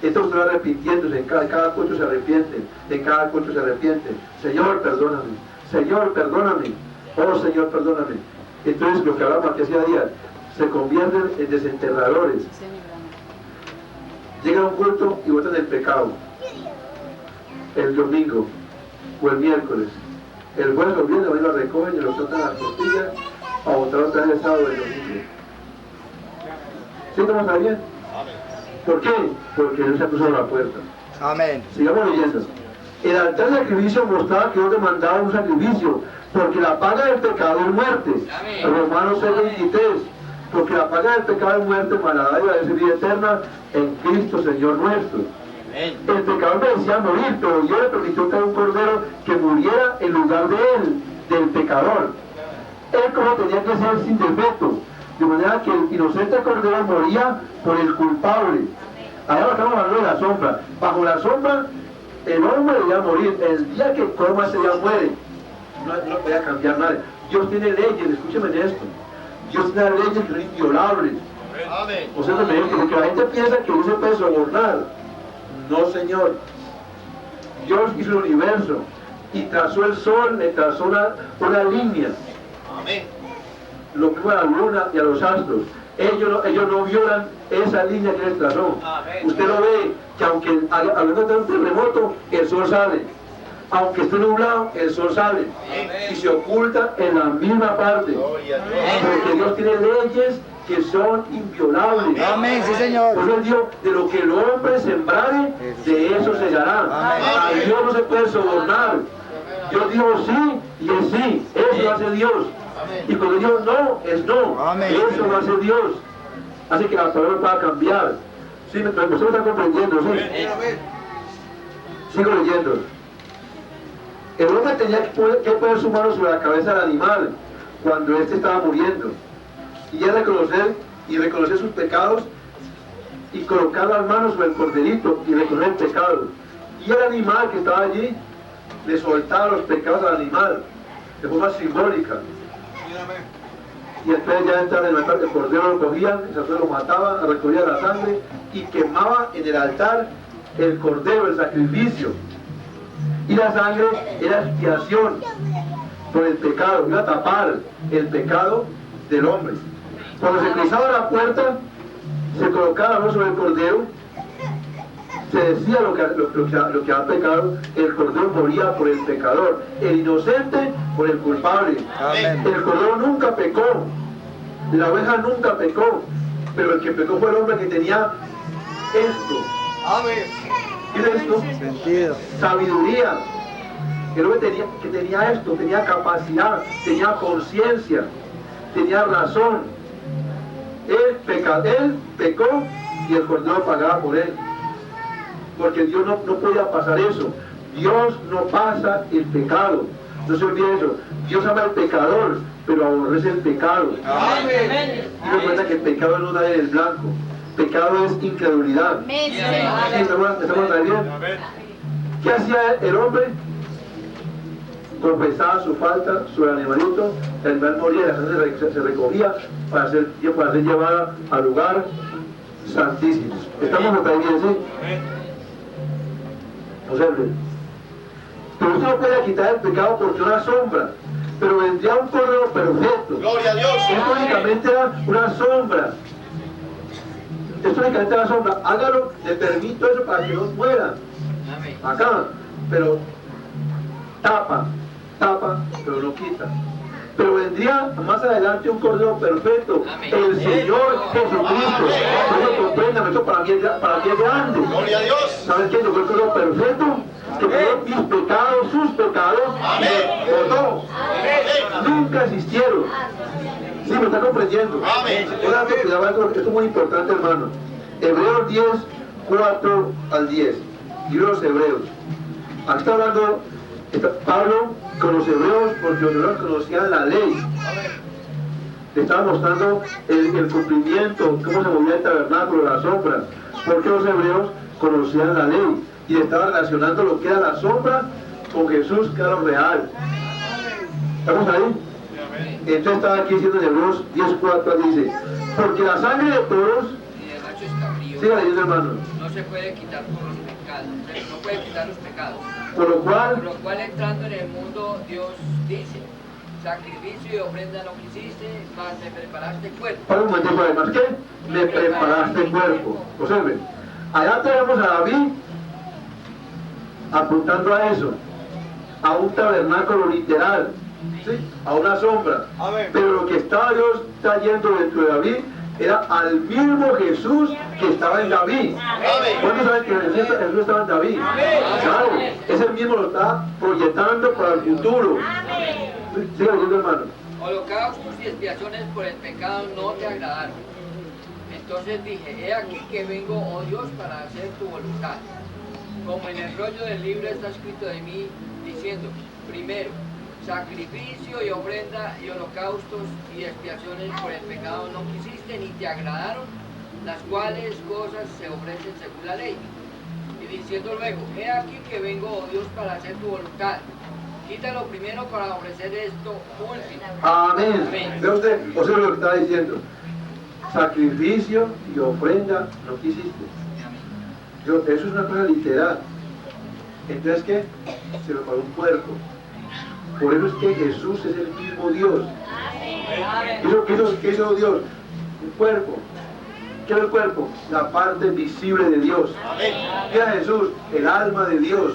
Speaker 1: Entonces usted va arrepintiéndose, en cada culto se arrepiente, en cada culto se arrepiente. Señor, perdóname. Señor, perdóname. Oh, Señor, perdóname. Entonces lo que hablamos aquí hace días, se convierten en desenterradores. Llegan a un culto y botan el pecado. El domingo o el miércoles. El jueves lo viene, hoy lo recogen y lo tratan las costillas para botar otra vez el sábado y el domingo. ¿Sí estamos bien? ¿Por qué? Porque no se ha cruzado la puerta.
Speaker 3: Amén.
Speaker 1: Sigamos leyendo. El altar de sacrificio mostraba que Dios demandaba un sacrificio, porque la paga del pecado es muerte. Romanos 6:23. Porque la paga del pecado es muerte, mas la dádiva es vida eterna en Cristo Señor nuestro. El pecador merecía morir, pero Dios le permitió traer un cordero que muriera en lugar de él, del pecador. Él como tenía que ser sin defecto, de manera que el inocente cordero moría por el culpable. Ahora estamos hablando de la sombra. Bajo la sombra, el hombre debía morir. El día que coma ese día muere. No voy a cambiar nada. Dios tiene leyes, escúcheme en esto. Dios tiene leyes que son inviolables. O sea, porque la gente piensa que no se puede sobornar. No, Señor. Dios hizo el universo y trazó el sol, le trazó una línea. Lo que fue a la luna y a los astros. Ellos no violan esa línea que les trazó. Usted lo ve que aunque hablando de un terremoto, el sol sale. Aunque esté nublado, el sol sale. Y se oculta en la misma parte. Porque Dios tiene leyes que son inviolables.
Speaker 3: Amén, sí, Señor.
Speaker 1: Por eso dijo, de lo que el hombre sembrare, de eso segará. A Dios no se puede sobornar. Dios dijo sí y es sí. Eso lo hace Dios. Y cuando Dios no, es no.
Speaker 3: Amén.
Speaker 1: Eso lo hace Dios. Así que la palabra va a cambiar. Sí, me está comprendiendo, ¿sí?
Speaker 6: Amén.
Speaker 1: Sigo leyendo. El hombre tenía que poner su mano sobre la cabeza del animal cuando éste estaba muriendo. Y ya reconocer sus pecados y colocar las manos sobre el corderito y reconocer el pecado. Y el animal que estaba allí le soltaba los pecados al animal de forma simbólica. Y entonces ya entraba en el altar, el cordero lo cogían, el sacerdote lo mataba, recogía la sangre y quemaba en el altar el cordero, el sacrificio. Y la sangre era expiación por el pecado, iba a tapar el pecado del hombre. Cuando se cruzaba la puerta, se colocaba la mano sobre el cordero, se decía lo que ha pecado, el cordero moría por el pecador, el inocente por el culpable.
Speaker 3: Amén.
Speaker 1: El cordero nunca pecó, la oveja nunca pecó, pero el que pecó fue el hombre que tenía esto.
Speaker 6: Amén.
Speaker 1: ¿Qué es esto?
Speaker 3: Sentido.
Speaker 1: Sabiduría. El hombre que tenía esto, tenía capacidad, tenía conciencia, tenía razón. Él pecó y el cordero pagaba por él. Porque Dios no podía pasar eso. Dios no pasa el pecado. No se olvide eso. Dios ama al pecador, pero aborrece el pecado.
Speaker 6: Amén.
Speaker 1: Y recuerda que el pecado no da en el blanco. Pecado es incredulidad.
Speaker 4: Amén.
Speaker 1: ¿Sí, estamos ahí bien? ¿Qué hacía el hombre? Confesaba su falta sobre el animalito, el animal moría, la sangre se recogía para ser llevada al lugar santísimo. ¿Estamos hasta ahí bien, sí? Observen. Pero usted no puede quitar el pecado porque una sombra, pero vendría un cordero perfecto.
Speaker 2: Gloria a Dios.
Speaker 1: Esto únicamente era una sombra. Esto únicamente era una sombra. Hágalo, le permito eso para que no muera. Acá, pero tapa, pero no quita. Pero vendría más adelante un cordero perfecto, el Señor Jesucristo. No lo comprendan, esto para mí es grande.
Speaker 2: Gloria a Dios.
Speaker 1: ¿Sabes quién fue el cordero perfecto? Que tomó mis pecados, sus pecados, y los botó. Nunca existieron. Sí, me está comprendiendo.
Speaker 2: Amén.
Speaker 1: Esto es muy importante, hermano. Hebreos 10, 4 al 10. Libro de los Hebreos. Aquí está hablando Pablo con los hebreos porque los hebreos conocían la ley. Le estaba mostrando el cumplimiento, cómo se movía el tabernáculo, la sombra. Porque los hebreos conocían la ley y le estaba relacionando lo que era la sombra con Jesús, que era lo real. ¿Estamos ahí? Entonces estaba aquí diciendo en Hebreos 10:4 dice, porque la sangre de todos,
Speaker 7: y de machos cabríos
Speaker 1: siga leyendo, hermano,
Speaker 7: no se puede quitar por los pecados, no puede quitar los pecados.
Speaker 1: por lo
Speaker 7: Por lo
Speaker 1: cual,
Speaker 7: cual entrando en el mundo Dios dice, sacrificio y ofrenda no quisiste, mas me preparaste cuerpo.
Speaker 1: para un momento, además que me preparaste cuerpo. Observen, allá tenemos a David apuntando a eso, a un tabernáculo literal, ¿sí? A una sombra.
Speaker 6: Amén.
Speaker 1: Pero lo que estaba Dios trayendo dentro de David era al mismo Jesús que estaba en David. ¿Cuántos saben que Jesús estaba en David? Claro, ese mismo lo está proyectando para el futuro. Siga leyendo, hermano.
Speaker 7: Holocaustos y expiaciones por el pecado no te agradaron. Entonces dije, he aquí que vengo, oh Dios, para hacer tu voluntad. Como en el rollo del libro está escrito de mí, diciendo, primero, sacrificio y ofrenda y holocaustos y expiaciones por el pecado no quisiste ni te agradaron, las cuales cosas se ofrecen según la ley. Y diciendo luego, he aquí que vengo, oh Dios, para hacer tu voluntad. Quítalo primero para ofrecer esto último.
Speaker 1: Amén.
Speaker 7: Amén.
Speaker 1: Ve usted, observe lo que está diciendo. Sacrificio y ofrenda no quisiste. Eso es una cosa literal. Entonces, ¿qué? Se lo pagó un cuerpo. Por eso es que Jesús es el mismo Dios. ¿Qué hizo Dios? Un cuerpo. ¿Qué era el cuerpo? La parte visible de Dios. ¿Qué era Jesús? El alma de Dios.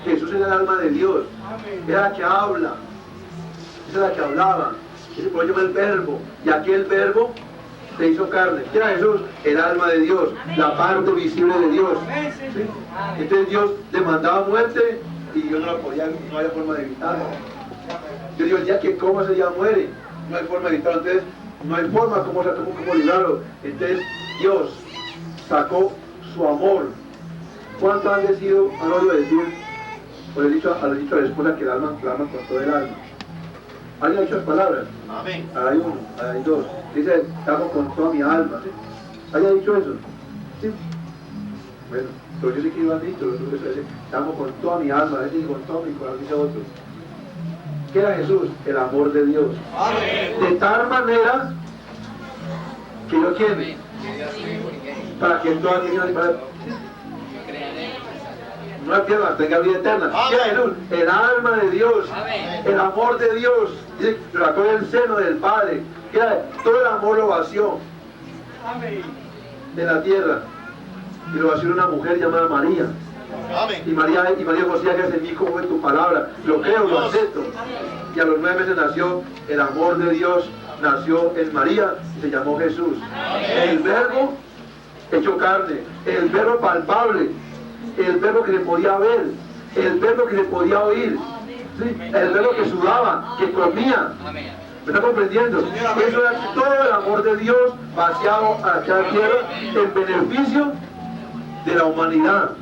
Speaker 1: Jesús era el alma de Dios. Era la que habla. Esa es la que hablaba. Ese por eso llama el verbo. Y aquel verbo se hizo carne. ¿Qué era Jesús? El alma de Dios, la parte visible de Dios. ¿Sí? Entonces Dios demandaba muerte y Dios no había forma de evitarlo. Yo digo, el día que coma ese día muere, no hay forma de evitarlo. Entonces no hay forma como librarlo. Entonces Dios sacó su amor. ¿Cuánto han oído decir, o le he dicho a la esposa que el alma clama con todo el alma? ¿Alguien ha dicho las palabras?
Speaker 5: Amén.
Speaker 1: Hay uno, hay dos. Dice, te amo con toda mi alma. ¿Sí? ¿Alguien ha dicho eso? Sí. Bueno, pero yo sé que lo han dicho. Te amo con toda mi alma, dice con todo mi corazón, dice otro. ¿Qué era Jesús? El amor de Dios.
Speaker 5: Amén.
Speaker 1: De tal manera que yo quiero, para que toda aquella no la pierda, tenga vida eterna. ¿Qué era Jesús? El alma de Dios, el amor de Dios. Dice, lo sacó del seno del Padre. ¿Qué era? Todo el amor lo vació de la tierra. Y lo vació una mujer llamada María.
Speaker 2: Amén.
Speaker 1: Y María decía que es en mí como en tu palabra. Lo creo, lo acepto. Y a los 9 meses nació el amor de Dios, nació en María y se llamó Jesús. El verbo hecho carne, el verbo palpable, el verbo que se podía ver, el verbo que se podía oír, ¿sí? El verbo que sudaba, que comía. ¿Me está comprendiendo? Eso era todo el amor de Dios vaciado a la tierra en beneficio de la humanidad.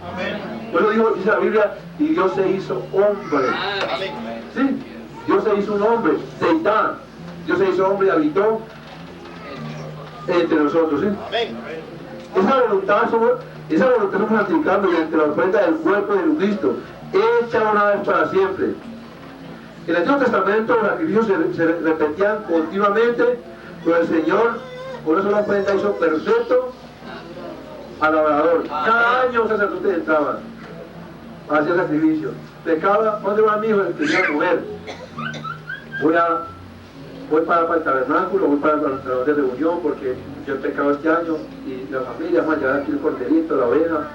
Speaker 1: Por eso dice la Biblia, y Dios se hizo hombre. ¿Sí? Dios se hizo un hombre, Seitán. Dios se hizo hombre y habitó entre nosotros. ¿Sí? Esa voluntad estamos santificando mediante la ofrenda del cuerpo de Jesucristo, hecha una vez para siempre. En el Antiguo Testamento los sacrificios se repetían continuamente, pero el Señor con una sola ofrenda hizo perfecto al adorador. Cada año un sacerdote entraba, hacía sacrificio. Pecaba, ¿dónde va mi hijo? Tenía mujer. Voy para el tabernáculo, voy para el salón de reunión porque yo he pecado este año y la familia va a llevar aquí el corderito, la oveja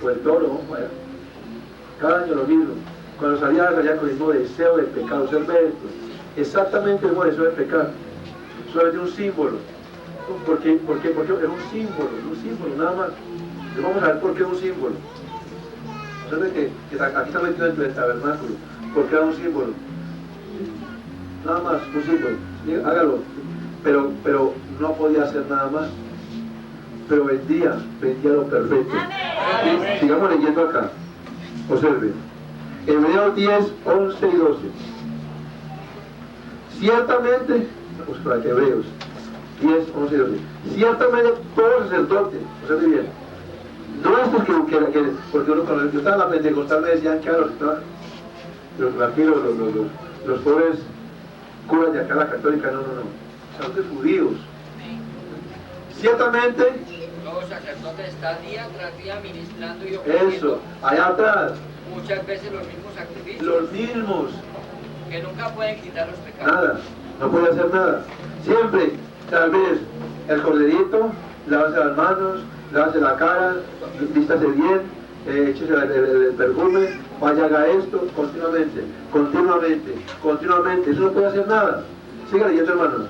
Speaker 1: o el toro, vamos allá. Cada año lo mismo. Cuando salía con el mismo deseo del pecado, ser esto. Exactamente el mismo deseo del pecado. Solamente un símbolo. ¿Por qué? Porque es un símbolo, nada más. Y vamos a ver por qué es un símbolo. ¿Saben que aquí está metido dentro del tabernáculo? Porque era un símbolo. Nada más, un símbolo. Hágalo. Pero no podía hacer nada más. Pero vendía lo perfecto. ¿Sí? Sigamos leyendo acá. Observe. Hebreos 10, 11 y 12. Ciertamente, vamos para que Hebreos 10, 11 y 12. Ciertamente todo sacerdote, observe bien, no es porque uno cuando yo estaba en la Pentecostal me decían que los pobres curas de acá la católica, no, sacerdotes judíos. Ciertamente
Speaker 7: los sacerdotes están día tras día ministrando y ofreciendo.
Speaker 1: Eso, allá atrás.
Speaker 7: Muchas veces los mismos sacrificios.
Speaker 1: Los mismos.
Speaker 7: Que nunca pueden quitar los pecados.
Speaker 1: Nada, no puede hacer nada. Siempre, tal vez, el corderito, lávase las manos, lávase la cara, vístase bien, échese el perfume, vaya, haga esto, continuamente. Eso no puede hacer nada. Siga leyendo, hermanos.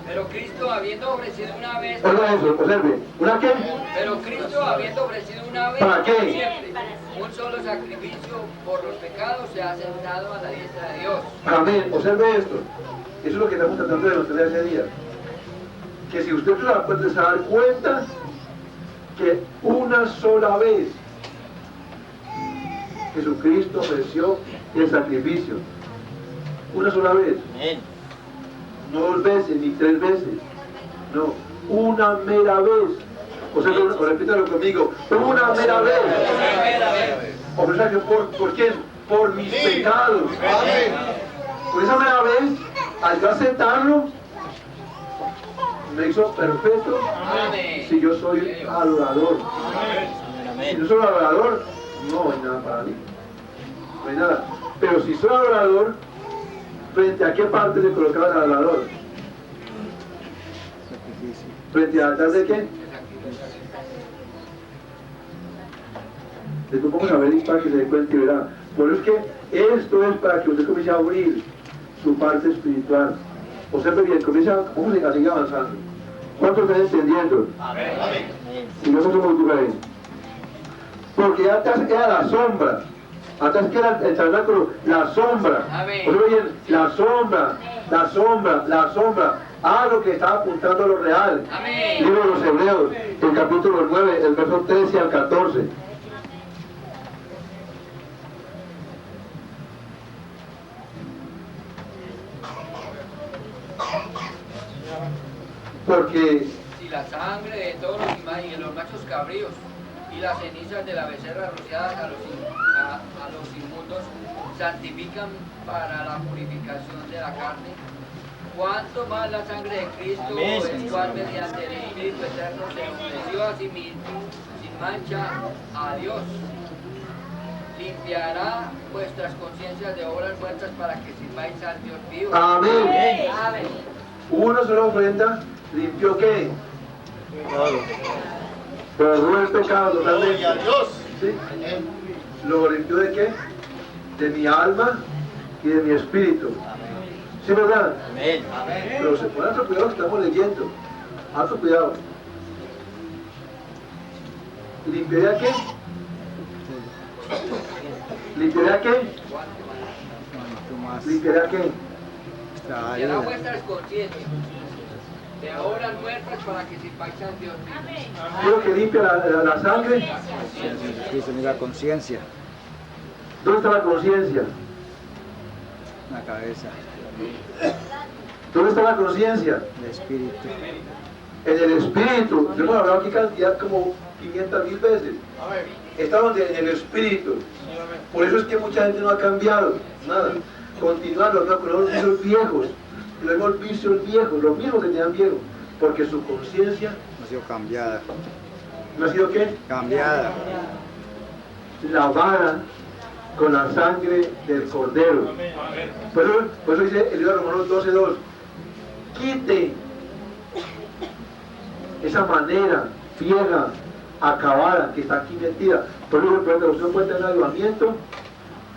Speaker 7: Pero Cristo habiendo ofrecido una vez.
Speaker 1: Oiga eso, observe. ¿Una qué?
Speaker 7: Pero Cristo habiendo ofrecido una vez.
Speaker 1: ¿Para qué?
Speaker 7: Siempre, un solo sacrificio por los pecados se ha sentado a la diestra de Dios.
Speaker 1: Amén. Observe esto. Eso es lo que estamos tratando de mostrar ese día. Que si usted se va a dar cuenta que una sola vez Jesucristo ofreció el sacrificio. Una sola vez.
Speaker 5: Amén.
Speaker 1: No 2 veces, ni 3 veces. No, una mera vez. O sea, repítalo conmigo. Una mera vez. Ofrecer ¿por quién? Por mis pecados. Por esa mera vez, al yo aceptarlo, me hizo perfecto. Si yo soy adorador. Si no soy adorador, no hay nada para mí. No hay nada. Pero si soy adorador, ¿frente a qué parte se colocaba el adorador? ¿Frente al altar de qué? Después vamos a ver para que se dé cuenta y verá. Por eso es que esto es para que usted comience a abrir su parte espiritual. Observe bien, comienza a seguir avanzando. ¿Cuántos están entendiendo?
Speaker 5: Amén.
Speaker 1: Y no somos diferentes. Porque antes era la sombra. Antes que era el tabernáculo, la sombra.
Speaker 7: Amén.
Speaker 1: Observe bien, la sombra. A lo que estaba apuntando a lo real.
Speaker 7: Amén.
Speaker 1: Libro de los Hebreos, el capítulo 9, el verso 13 al 14. Porque
Speaker 7: Si la sangre de todos los machos cabríos y las cenizas de la becerra rociadas a los inmundos santifican para la purificación de la carne, cuánto más la sangre de Cristo,
Speaker 5: Amén,
Speaker 7: el
Speaker 5: Señor.
Speaker 7: cual mediante el Espíritu Eterno se ofreció a sí mismo sin mancha a Dios, limpiará vuestras conciencias de obras muertas para que sirváis al Dios vivo.
Speaker 1: amén.
Speaker 7: Amén.
Speaker 1: Una sola ofrenda limpió qué? Borró el pecado totalmente.
Speaker 2: Gloria a Dios.
Speaker 1: ¿Sí? ¿Lo limpió de qué? De mi alma y de mi espíritu. ¿Sí, verdad?
Speaker 5: Amén.
Speaker 1: Pero se pone otro cuidado que estamos leyendo. Alto cuidado. ¿Limpiará qué? ¿Limpiará qué?
Speaker 3: Tú más.
Speaker 1: ¿Limpiará qué?
Speaker 3: Esta
Speaker 7: Limpiará
Speaker 3: área.
Speaker 7: vuestras conciencias de obras muertas para que sirváis al Dios vivo.
Speaker 1: ¿Qué es lo que limpia la sangre?
Speaker 3: Conciencia de Cristo, mira, conciencia.
Speaker 1: ¿Dónde está la conciencia?
Speaker 3: La cabeza,
Speaker 1: ¿Dónde está la conciencia?
Speaker 3: el espíritu.
Speaker 1: En el espíritu. Yo hemos hablado aquí cantidad como 500.000 veces. Está donde en el espíritu. Por eso es que mucha gente no ha cambiado. Nada. Continuando con los vicios viejos. Los vicios viejos, los mismos que tenían viejos. Porque su conciencia
Speaker 3: Ha sido cambiada.
Speaker 1: no ha sido ¿qué?
Speaker 3: Cambiada.
Speaker 1: Lavada con la sangre del Cordero. Por eso dice el libro de Romanos 12:2. Quite esa manera vieja, acabada, que está aquí metida. Por eso, por ejemplo, usted encuentra un avivamiento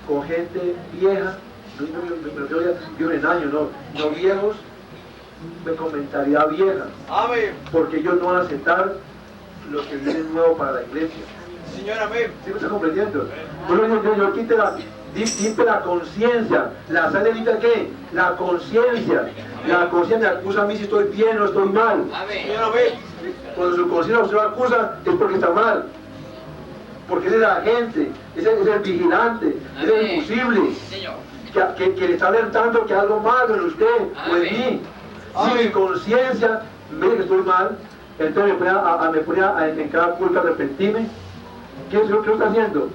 Speaker 1: con gente vieja, no en años, no viejos, con mentalidad vieja.
Speaker 6: Amén.
Speaker 1: Porque ellos no van a aceptar lo que viene nuevo para la iglesia.
Speaker 6: Señor, amén.
Speaker 1: ¿Sí me está comprendiendo? Bueno, yo quite la conciencia. ¿La sangre limpia qué? La conciencia. La conciencia me acusa a mí si estoy bien o estoy mal.
Speaker 7: Amén.
Speaker 6: Señor, amén.
Speaker 1: Cuando su conciencia usted lo acusa es porque está mal. Porque ese es el agente, ese es el vigilante, ese es el posible.
Speaker 7: Señor.
Speaker 1: Que le está alertando que algo malo en usted o en mí. Si mi conciencia me dice que estoy mal, entonces me pone en cada culto a arrepentirme. ¿Qué es lo que está haciendo?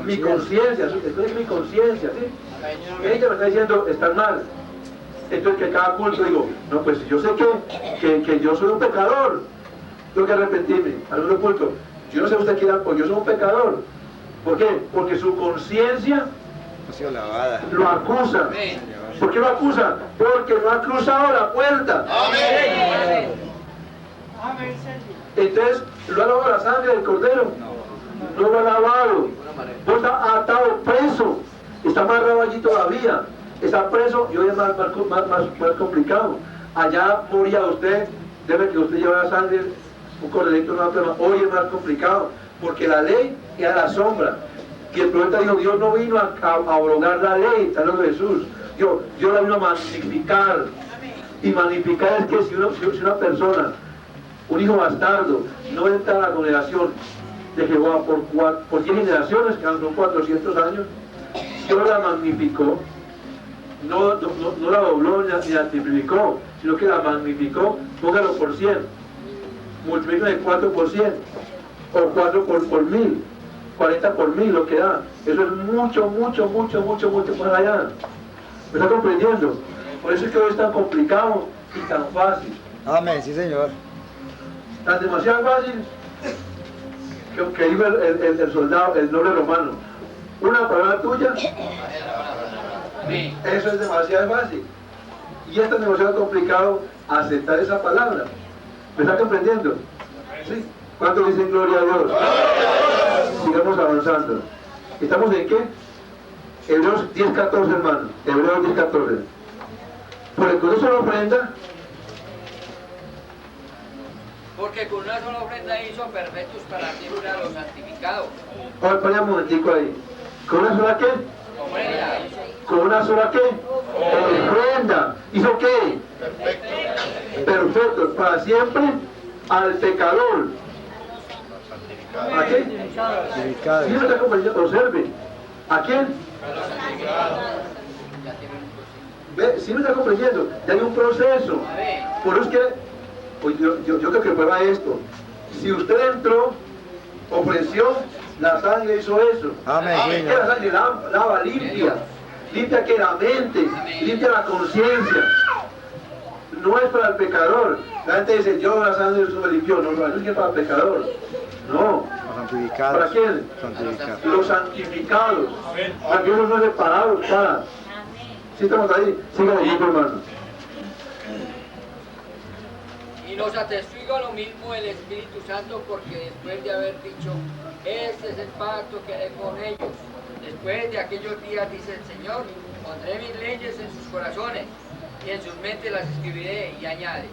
Speaker 1: Mi conciencia, es mi conciencia, ¿sí? Ella me está diciendo, estás mal. Entonces que cada culto digo, no, pues yo sé que yo soy un pecador, tengo que arrepentirme. Al otro culto, yo no sé usted quién, pues yo soy un pecador. ¿Por qué? Porque su conciencia
Speaker 3: Ha sido lavada.
Speaker 1: lo acusa.
Speaker 7: Amén.
Speaker 1: ¿Por qué lo acusa? Porque no ha cruzado la puerta.
Speaker 2: Amén.
Speaker 1: Entonces, ¿lo ha lavado la sangre del Cordero? No lo ha lavado. No está atado, preso. Está amarrado allí todavía. Está preso y hoy es más complicado. Allá moría usted, debe que usted llevara sangre, un cordelecto, una prueba. Hoy es más complicado, porque la ley era la sombra. Y el profeta dijo, Dios no vino a abrogar la ley, está hablando de Jesús. Dios la vino a magnificar. Y magnificar es que si una persona, un hijo bastardo, no entra a la congregación de Jehová por 10 generaciones, que son 400 años, Dios la magnificó, no la dobló ni la triplicó, sino que la magnificó. Póngalo por 100, multiplica de 4 por 100, o 4 por 1000, 40 por 1000, lo que da. Eso es mucho más allá. ¿Me está comprendiendo? Por eso es que hoy es tan complicado y tan fácil.
Speaker 3: Amén, sí, Señor.
Speaker 1: Tan demasiado fácil que dijo el soldado, el noble romano, una palabra tuya,
Speaker 7: Amén.
Speaker 1: eso es demasiado fácil. Y es tan demasiado complicado aceptar esa palabra. ¿Me está comprendiendo? ¿Sí? ¿Cuántos dicen gloria a Dios? Sigamos avanzando. ¿Estamos en qué? Hebreos 10:14, hermano. Hebreos 10:14. Porque con eso la ofrenda,
Speaker 7: Porque con una sola ofrenda hizo perfectos para siempre a los santificados.
Speaker 1: a ver, ponle un momentico ahí. ¿Con una sola qué?
Speaker 7: Ofrenda.
Speaker 1: ¿Con una sola qué? Ofrenda. ¿Hizo qué? Perfecto, para siempre al pecador. ¿A quién?
Speaker 3: Santificado.
Speaker 1: ¿Sí me está comprendiendo? Observe. ¿A quién?
Speaker 7: Ya tienen un proceso.
Speaker 1: ¿Ve? ¿Sí me está comprendiendo? Ya hay un proceso.
Speaker 7: A ver.
Speaker 1: Por eso es que, pues yo creo que prueba esto. Si usted entró, ofreció, la sangre hizo eso.
Speaker 3: Amén,
Speaker 1: Que la
Speaker 3: Señor.
Speaker 1: sangre lava, limpia. Limpia que la mente, limpia la conciencia. No es para el pecador. La gente dice, yo la sangre de Jesús me limpió. No, no, eso es que es para el pecador. No.
Speaker 3: Los santificados.
Speaker 1: ¿Para quién?
Speaker 3: Santificados.
Speaker 1: Los santificados. Aquellos no separados para. ¿Sí estamos ahí? Sigan leyendo, hermano.
Speaker 7: Y nos atestigua lo mismo el Espíritu Santo, porque después de haber dicho, este es el pacto que haré con ellos, después de aquellos días, dice el Señor, pondré mis leyes en sus corazones y en sus mentes las escribiré, y añade,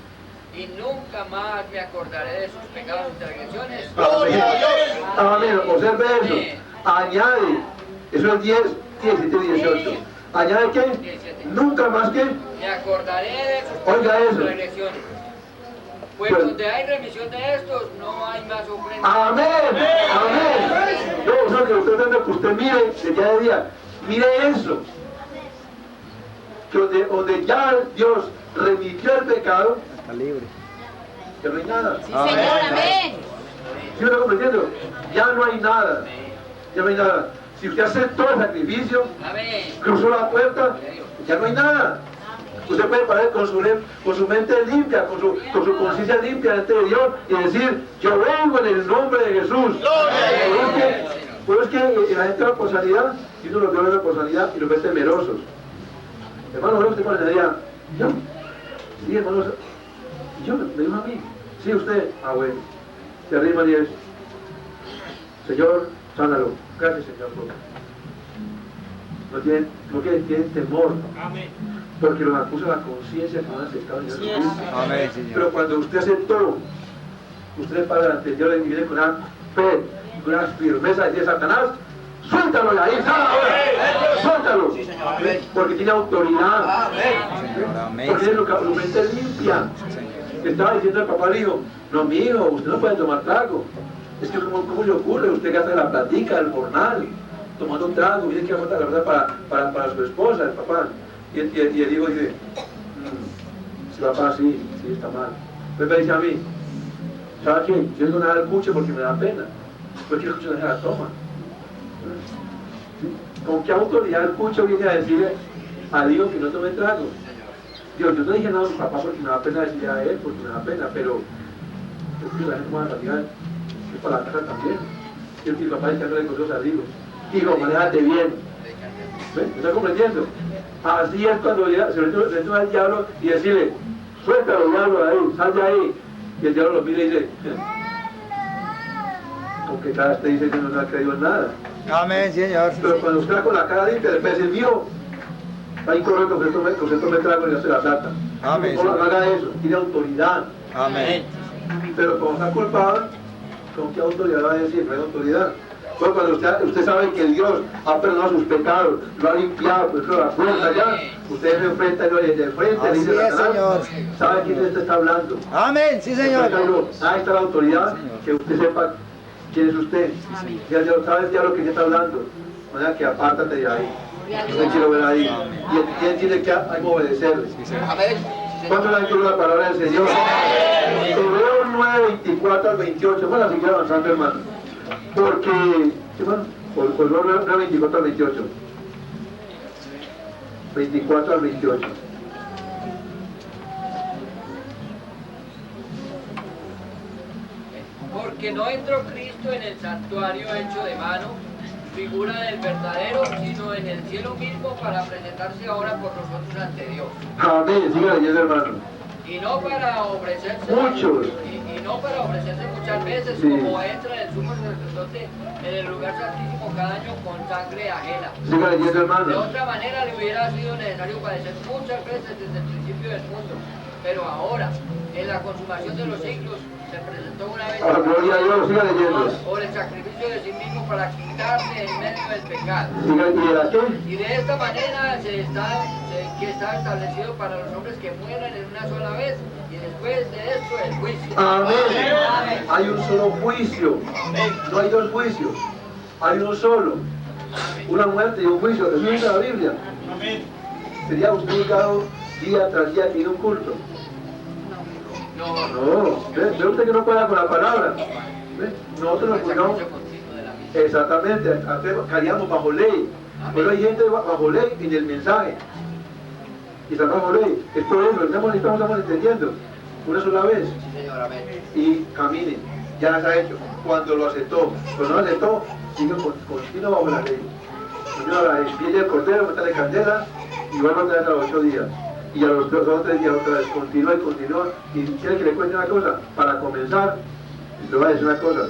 Speaker 7: y nunca más me acordaré de sus pecados y transgresiones.
Speaker 1: Amén. Observe eso. Añade. Eso es 10, 17, 18. ¿Añade qué?
Speaker 7: 17.
Speaker 1: Nunca más que.
Speaker 7: Me acordaré de sus
Speaker 1: Oiga
Speaker 7: pecados y
Speaker 1: eso.
Speaker 7: transgresiones. Pues
Speaker 1: Pues-
Speaker 7: donde hay remisión de estos, no hay más ofrenda.
Speaker 1: Amén. Amén. No, eso es lo que estoy dando que usted mire de día a día. Mire eso. Que donde ya Dios remitió el pecado,
Speaker 3: Está libre.
Speaker 1: ya no hay nada.
Speaker 8: Sí, Señor, amén.
Speaker 1: ¿Sí me está comprendiendo? Ya no hay nada. Ya no hay nada. Si usted aceptó el sacrificio,
Speaker 7: Amén.
Speaker 1: cruzó la puerta, ya no hay nada. Usted puede parar con su mente limpia, con su conciencia limpia delante de Dios y decir, yo vengo en el nombre de Jesús. Pero es que la gente de la posanidad, y uno los ve en la posanidad y los ve temerosos. Hermano, ¿no? Usted pone día, yo, sí, hermanos, yo, me dijo a mí, sí, usted, bueno, se arrima y es, Señor, sánalo, gracias, Señor. No tienen temor. Porque los acusa la conciencia que no han aceptado en
Speaker 4: Así es.
Speaker 1: Jesucristo.
Speaker 3: Amén, Señor.
Speaker 1: Pero cuando usted aceptó, usted le para delante de Dios y viene con una fe, con una firmeza y dice, Satanás, suéltalo de ahí, sal ahora, suéltalo. Porque tiene autoridad,
Speaker 3: Señor, amén.
Speaker 1: porque tiene su mente limpia.
Speaker 3: Señor.
Speaker 1: Estaba diciendo el papá, le dijo, no, mi hijo, usted no puede tomar trago. Es que, ¿cómo le ocurre? Usted gasta la platica, el jornal, tomando un trago, tiene que aguantar la verdad para su esposa, el papá. Y el hijo dice, si papá, sí, está mal. Pues me dice a mí, ¿sabe qué? Yo no nada el cuche porque me da pena. Porque el cuche no se la toma. ¿Con qué autoridad el cuche viene a decirle al hijo que no tome trago? Dios, yo no dije nada a mi papá porque me da pena decirle a él, porque me da pena, pero es que la gente más realidad es para la casa también. Y el papá dice que le consejos al hijo. Hijo, manéjate bien. ¿Ven? ¿Me está comprendiendo? Así es cuando se le toma al diablo y decirle, suéltalo, diablo, de ahí, sal de ahí. Y el diablo lo mira y dice, porque cada vez te dice que no ha creído en nada.
Speaker 3: Amén, Señor.
Speaker 1: Pero cuando usted está con la cara limpia, le puede decir, mío, está incorrecto que usted tome trago y no se la trata.
Speaker 3: Amén,
Speaker 1: No
Speaker 3: Señor.
Speaker 1: haga eso, tiene autoridad.
Speaker 3: Amén.
Speaker 1: Pero como está culpado, ¿con qué autoridad va a decir? No hay autoridad. Pues cuando usted sabe que Dios ha perdonado sus pecados, lo ha limpiado, pues la puerta ya, usted se enfrenta y de frente, le
Speaker 3: Así
Speaker 1: dice
Speaker 3: es,
Speaker 1: Satanás,
Speaker 3: Señor.
Speaker 1: sabe quién usted está hablando.
Speaker 3: Amén, sí, Señor.
Speaker 1: Ahí está la autoridad, que usted sepa quién es usted. Ya Dios sabe ya lo que está hablando. De manera que apártate de ahí. No te quiero ver ahí. Y quién tiene que obedecerle. ¿Cuánto le han querido la palabra del Señor? Hebreos 9, 24 al 28. Bueno, seguir avanzando, hermano. Porque, hermano, por 9, 24 al 28. 24 al 28.
Speaker 7: Porque no entró Cristo en el santuario hecho de mano, figura del verdadero, sino en el cielo mismo para presentarse ahora por nosotros ante Dios.
Speaker 1: Amén, siga leyendo, hermano.
Speaker 7: Y no para ofrecerse
Speaker 1: Muchos.
Speaker 7: y no para ofrecerse muchas veces,
Speaker 1: Sí.
Speaker 7: como entra el sumo sacerdote en el lugar santísimo cada año con sangre ajena.
Speaker 1: Siga leyendo,
Speaker 7: De
Speaker 1: hermano.
Speaker 7: otra manera le hubiera sido necesario padecer muchas veces desde el principio del mundo, pero ahora, en la consumación de los siglos, se presentó una vez
Speaker 1: Ah, gloria a Dios, siga leyendo.
Speaker 7: por el sacrificio de sí mismo para quitarse en medio del pecado.
Speaker 1: Siga, ¿y de la qué?
Speaker 7: Y de esta manera que está establecido para los hombres que mueran en una sola vez y después de esto el juicio.
Speaker 1: Amén. Hay un solo juicio. No hay dos juicios. Hay uno solo. Una muerte y un juicio. Eso dice la Biblia. Sería usted juzgado día tras día en un culto.
Speaker 7: No,
Speaker 1: No. ¿Ve usted que no pueda con la palabra? ¿Ve? Nosotros nos
Speaker 7: el
Speaker 1: juzgamos.
Speaker 7: sacrificio continuo de la misma.
Speaker 1: Exactamente. Caíamos bajo ley. Pero hay gente bajo ley en el mensaje. Y está bajo ley. Es por eso. Estamos entendiendo. Una sola vez.
Speaker 7: Sí, señor, amén.
Speaker 1: Y camine, ya se ha hecho. Cuando lo aceptó, cuando no lo aceptó, sigue continuo bajo la ley. Continúa la ley, pide el cordero, métale candela y vuelve otra vez a los 8 días. Y a los 2 o 3 días otra vez, continúa y continúa. Y quiere que le cuente una cosa, para comenzar, le voy a decir una cosa,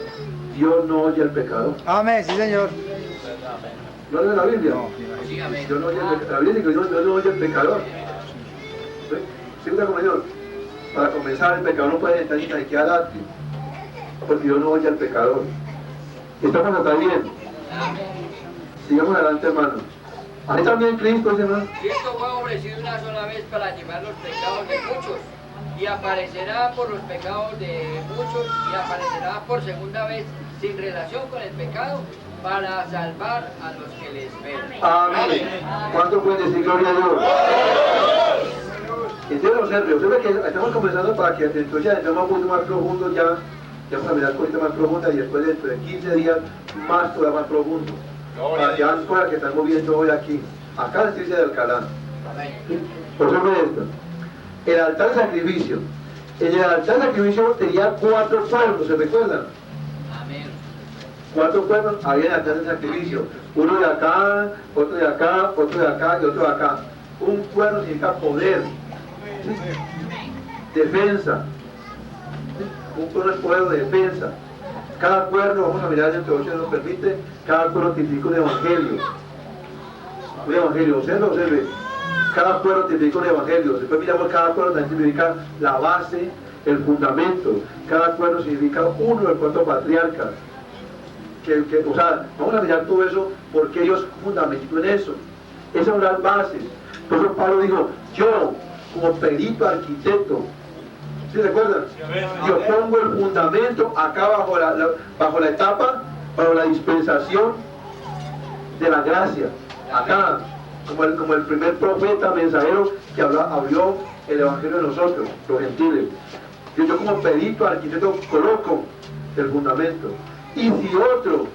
Speaker 1: Dios no oye al pecador.
Speaker 3: Amén, sí, señor.
Speaker 1: ¿No lee la Biblia?
Speaker 3: No.
Speaker 7: Sí, amén.
Speaker 1: Dios no oye al pecador. La Biblia dice que Dios no oye al pecador. ¿Ve? Segunda comunión. Para comenzar, el pecador no puede entrar ni siquiera al arte, porque Dios no oye al pecador. Estamos hasta bien. Sigamos adelante, hermano. Ahí también Cristo, hermano.
Speaker 7: Cristo fue ofrecido una sola vez para llevar los pecados de muchos y aparecerá por los pecados de muchos y aparecerá por segunda vez sin relación con el pecado para salvar a los que le esperan.
Speaker 1: Amén. ¿Cuánto pueden decir gloria a Dios? Entonces, observe que estamos comenzando para que entonces ya entremos un poquito más profundo, ya vamos a mirar cosas más profundas y después dentro de 15 días más todavía más profundo. Para que vean cosas que estamos viendo hoy aquí. Acá en la iglesia de Alcalá. Observe esto. El altar de sacrificio. En el altar de sacrificio tenía 4 cuernos, ¿se recuerdan?
Speaker 7: Amén.
Speaker 1: 4 cuernos había en el altar de sacrificio. Uno de acá, otro de acá, otro de acá y otro de acá. Un cuerno significa poder. Defensa. Un cuerno es poder de defensa. Cada cuerno, vamos a mirar dentro de 8 nos permite, cada cuerno tipifica un evangelio. Un evangelio, observe. Cada cuerno tipifica un evangelio. Después miramos cada cuerno también significa la base, el fundamento. Cada cuerno significa uno de los 4 patriarcas. O sea, vamos a mirar todo eso porque ellos fundamentó en eso. Esas son las bases. Por eso Pablo dijo, yo como perito arquitecto, ¿sí recuerdan? Yo pongo el fundamento acá bajo la etapa, bajo la dispensación de la gracia. Acá, como el primer profeta mensajero que abrió el evangelio de nosotros, los gentiles. Yo como perito arquitecto coloco el fundamento. Y si otro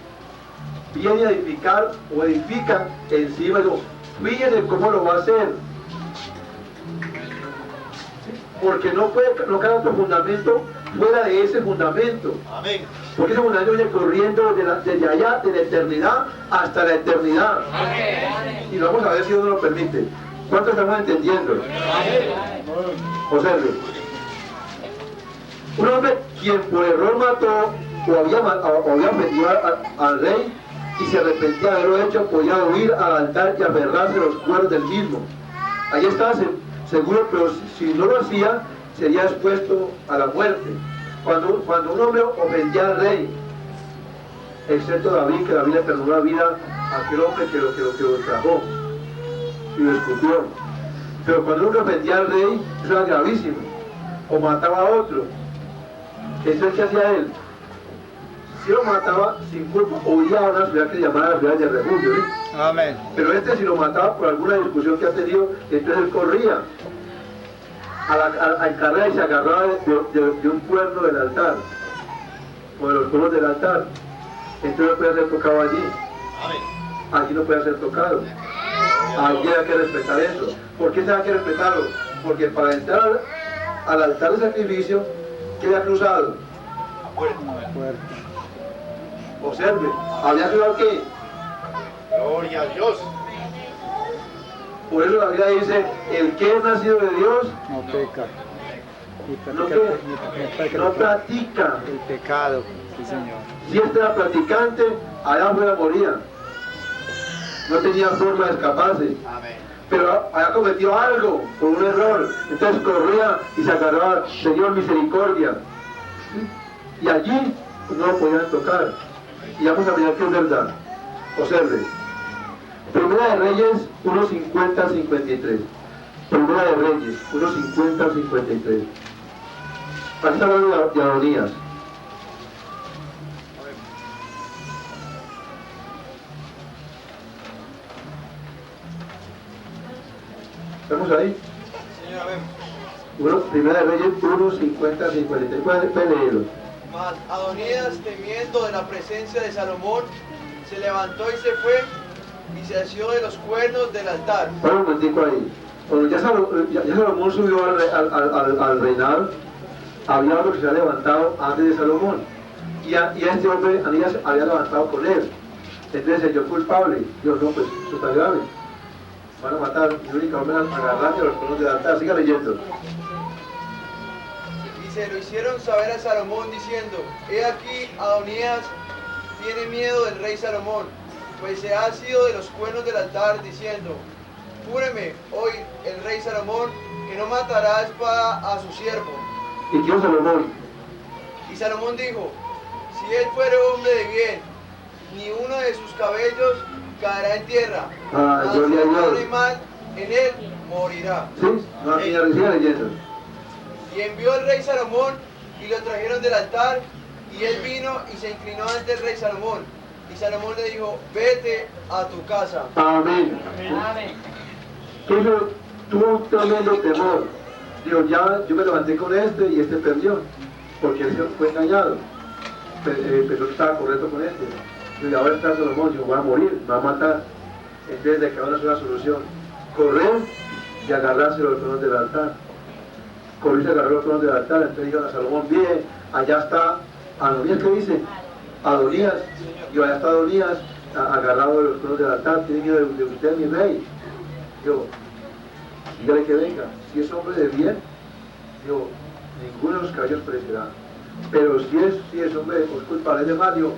Speaker 1: viene a edificar o edifica encima, digo, fíjense cómo lo va a hacer. Porque no cae otro fundamento fuera de ese fundamento.
Speaker 2: Amén.
Speaker 1: Porque ese fundamento viene corriendo desde allá, de la eternidad hasta la eternidad. Y lo vamos a ver si Dios nos lo permite. ¿Cuánto estamos entendiendo? Observe. Un hombre quien por error mató o había ofendido al rey y se arrepentía de haberlo hecho, podía huir al altar y aferrarse a los cuernos del mismo. Ahí está seguro, pero si no lo hacía, sería expuesto a la muerte. Cuando un hombre ofendía al rey, excepto David, que David le perdonó la vida a aquel hombre que lo trajo y lo escupió. Pero cuando un hombre ofendía al rey, eso era gravísimo. O mataba a otro. Eso es que hacía él. Si lo mataba sin culpa, huía a una ciudad que se llamaba la ciudad de refugio. ¿Sí?
Speaker 3: Amén.
Speaker 1: Pero si lo mataba por alguna discusión que ha tenido, entonces él corría a carrera y se agarraba de un cuerno del altar, o de los cuernos del altar. Entonces no puede ser tocado allí. Allí no puede ser tocado. Allí hay que respetar eso. ¿Por qué se hay que respetarlo? Porque para entrar al altar de sacrificio, ¿qué había cruzado? Observe, ¿había cruzado qué?
Speaker 2: Gloria a Dios.
Speaker 1: Por eso la Biblia dice, el que es nacido de Dios
Speaker 3: No peca.
Speaker 1: No practica.
Speaker 3: el pecado. Sí, Señor.
Speaker 1: Si este era practicante, allá afuera moría. No tenía forma de escaparse. Pero había cometido algo, por un error. Entonces corría y se agarraba, Señor, misericordia. Y allí no lo podían tocar. Y vamos a mirar que es verdad. Observe. Primera de Reyes 1:50-53. Primera de Reyes 1:50-53. Aquí está hablando de Adonías. ¿Estamos ahí?
Speaker 6: Señor, amén.
Speaker 1: Primera de Reyes 1:50-53. Pueden leerlo.
Speaker 6: Mas Adonías, temiendo de la presencia de Salomón, se levantó y se fue y se asió de los cuernos del altar.
Speaker 1: Para un momentico ahí. Cuando ya Salomón subió al reinado, había otro que se había levantado antes de Salomón. Y este hombre, Anías, había levantado con él. Entonces el yo culpable. Dios, no, pues eso está grave. Van a matar, y únicamente a agarrarse a los cuernos del altar. Siga leyendo.
Speaker 6: Y se lo hicieron saber a Salomón diciendo, he aquí Adonías tiene miedo del rey Salomón, pues se ha asido de los cuernos del altar diciendo, júreme hoy el rey Salomón que no matará a espada a su siervo.
Speaker 1: ¿Y quién es Salomón?
Speaker 6: Y Salomón dijo, si él fuere hombre de bien, ni uno de sus cabellos caerá en tierra, mas si fuere mal en él morirá.
Speaker 1: ¿Sí? No, siga leyendo.
Speaker 6: Y envió el rey Salomón y lo trajeron del altar, y él vino y se inclinó ante el rey Salomón. Y Salomón le dijo, vete a tu casa.
Speaker 1: Amén. Entonces tuvo un tremendo temor. Digo, ya yo me levanté con este y este perdió, porque él fue engañado. Pero estaba correcto con este. Y ahora está Salomón, yo voy a morir, me va a matar. Entonces de cada una sola solución, correr y agarrarse los tronos del altar. Corrió y se agarró los tronos del altar. Entonces dijeron a Salomón, bien, allá está Adonías, ¿qué dice? Adonías, y allá está Adonías agarrado de los tronos del altar, tiene miedo de usted, mi rey. Yo, dígale que venga, si es hombre de bien, yo, ninguno de los cabellos perecerá. Pero si es hombre por culpa de mal, yo,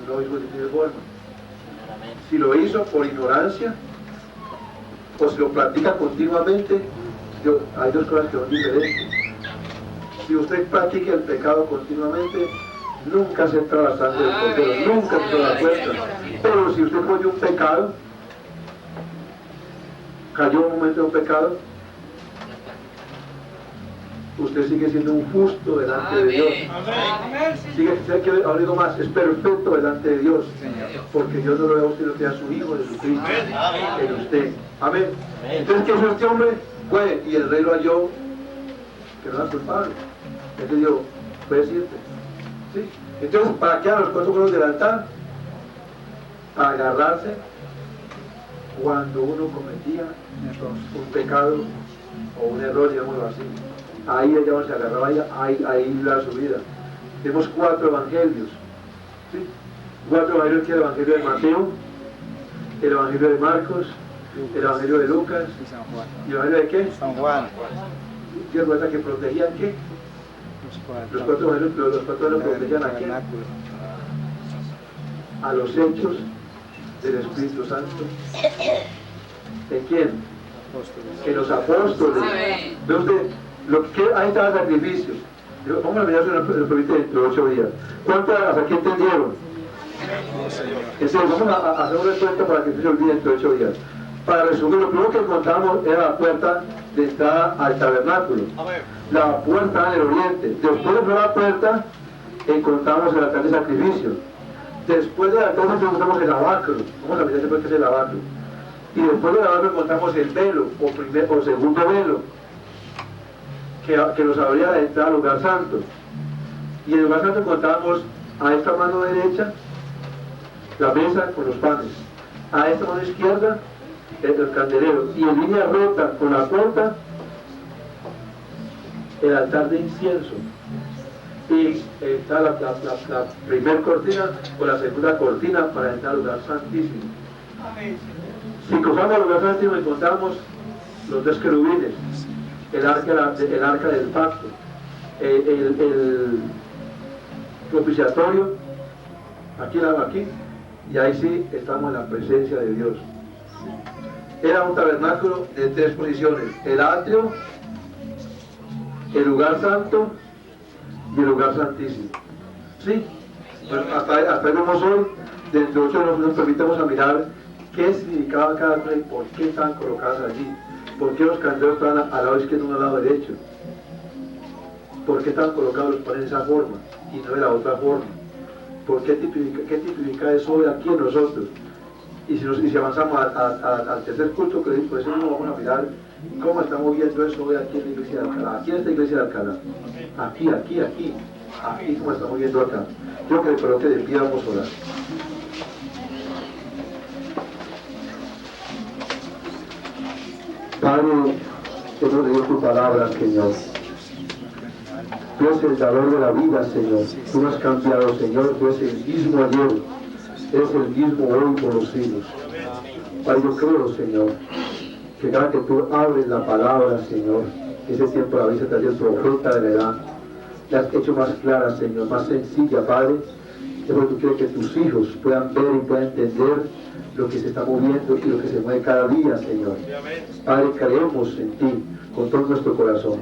Speaker 1: no hizo de forma. Si lo hizo por ignorancia, o si lo practica continuamente, hay dos cosas que son diferentes. Si usted practica el pecado continuamente, nunca se entra la sangre del cordero, nunca se da cuenta. Pero si usted cometió un pecado, cayó un momento en un pecado, usted sigue siendo un justo delante de Dios. Ahora digo más, es perfecto delante de Dios, porque Dios no lo ve a usted, lo que a su Hijo Jesucristo en usted. Amén. Entonces, ¿qué hizo este hombre? Fue, y el rey lo halló, que no era culpable. Entonces dijo, puede decirte. ¿Sí? Entonces, ¿para qué a los cuatro cuernos del altar? Para agarrarse cuando uno cometía un pecado o un error, digámoslo así. Ahí ella se agarraba, ahí la su vida. Tenemos 4 evangelios. ¿Sí? 4 evangelios, que es el evangelio de Mateo, el evangelio de Marcos, el evangelio de Lucas, ¿y el evangelio de qué?
Speaker 3: San Juan.
Speaker 1: ¿Y recuerda que protegían qué? Los 4 evangelios protegían a quién? A los hechos del Espíritu Santo. ¿En quién? En los apóstoles. ¿Ve usted? Ahí está el sacrificio. Vamos a mirar si nos permite dentro de 8 días. ¿Cuántas aquí entendieron? Entonces vamos a hacer un recuento para que se olvide dentro de 8 días. Para resumir, lo primero que encontramos era la puerta de entrada al tabernáculo. La puerta en el oriente. Después de la puerta encontramos el altar de sacrificio. Después del altar encontramos el lavacro. Vamos a mirar después qué es el lavacro. Y después del lavacro encontramos el velo o segundo velo que nos abría la entrada al lugar santo. Y en el lugar santo encontramos a esta mano derecha la mesa con los panes, a esta mano izquierda el candelero, y en línea recta con la puerta el altar de incienso, y está la primera cortina o la segunda cortina para entrar al lugar santísimo. Si cruzamos el lugar santísimo encontramos los 2 querubines, el arca del pacto, el propiciatorio, aquí, y ahí sí estamos en la presencia de Dios. Era un tabernáculo de 3 posiciones: el atrio, el lugar santo y el lugar santísimo. ¿Sí? Bueno, hasta ahí vamos hoy. Dentro de 8 nos permitamos a mirar qué significaba cada cosa y por qué están colocadas allí. ¿Por qué los candelabros estaban al lado izquierdo y no al lado derecho? ¿Por qué están colocados los panes de esa forma y no de la otra forma? ¿Por qué tipifica eso hoy aquí en nosotros? Y si avanzamos al tercer culto, que por eso mismo vamos a mirar cómo estamos viendo eso hoy aquí en la iglesia de Alcalá, aquí en esta iglesia de Alcalá, aquí como estamos viendo acá. Yo creo que de pie vamos a orar. Padre, te doy tu palabra, Señor. Tú eres el dador de la vida, Señor. Tú no has cambiado, Señor. Tú eres el mismo ayer. Eres el mismo hoy por los siglos. Padre, yo creo, Señor, que cada que tú abres la palabra, Señor, ese tiempo la vida te hace el profeta de la edad. La has hecho más clara, Señor, más sencilla, Padre. Es porque tú quieres que tus hijos puedan ver y puedan entender lo que se está moviendo y lo que se mueve cada día, Señor. Padre, creemos en ti con todo nuestro corazón.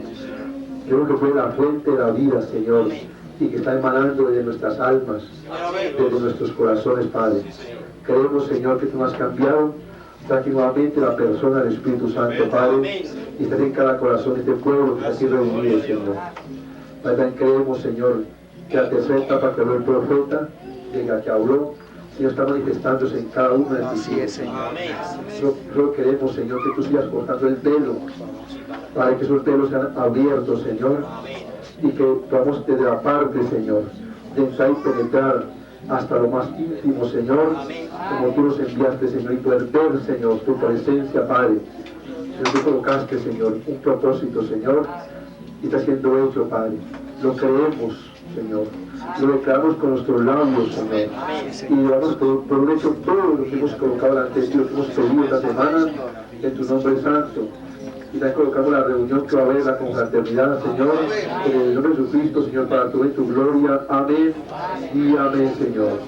Speaker 1: Creo que fue la fuente de la vida, Señor, y que está emanando desde nuestras almas, desde nuestros corazones, Padre. Creemos, Señor, que tú no has cambiado. Está aquí nuevamente la persona del Espíritu Santo, Padre, y está en cada corazón de este pueblo que está aquí reunido, Señor. Padre, también creemos, Señor, que la tercera etapa que habló el profeta, de la que habló, Señor, está manifestándose en cada uno de tus hijos, Señor. Nosotros queremos, Señor, que tú sigas cortando el velo, para que esos velos sean abiertos, Señor, y que podamos desde la parte, Señor, de entrar y penetrar hasta lo más íntimo, Señor, como tú nos enviaste, Señor, y poder ver, Señor, tu presencia, Padre. Señor, tú colocaste, Señor, un propósito, Señor, y está siendo hecho, Padre. Lo creemos, Señor. Lo declaramos con nuestros labios, Señor. Y damos por un hecho todo lo que hemos colocado delante de ti, lo que hemos pedido esta semana, en tu nombre santo. Y también colocamos la reunión que va a haber, la confraternidad, Señor, en el nombre de Jesucristo, Señor, para tu gloria. Amén y amén, Señor.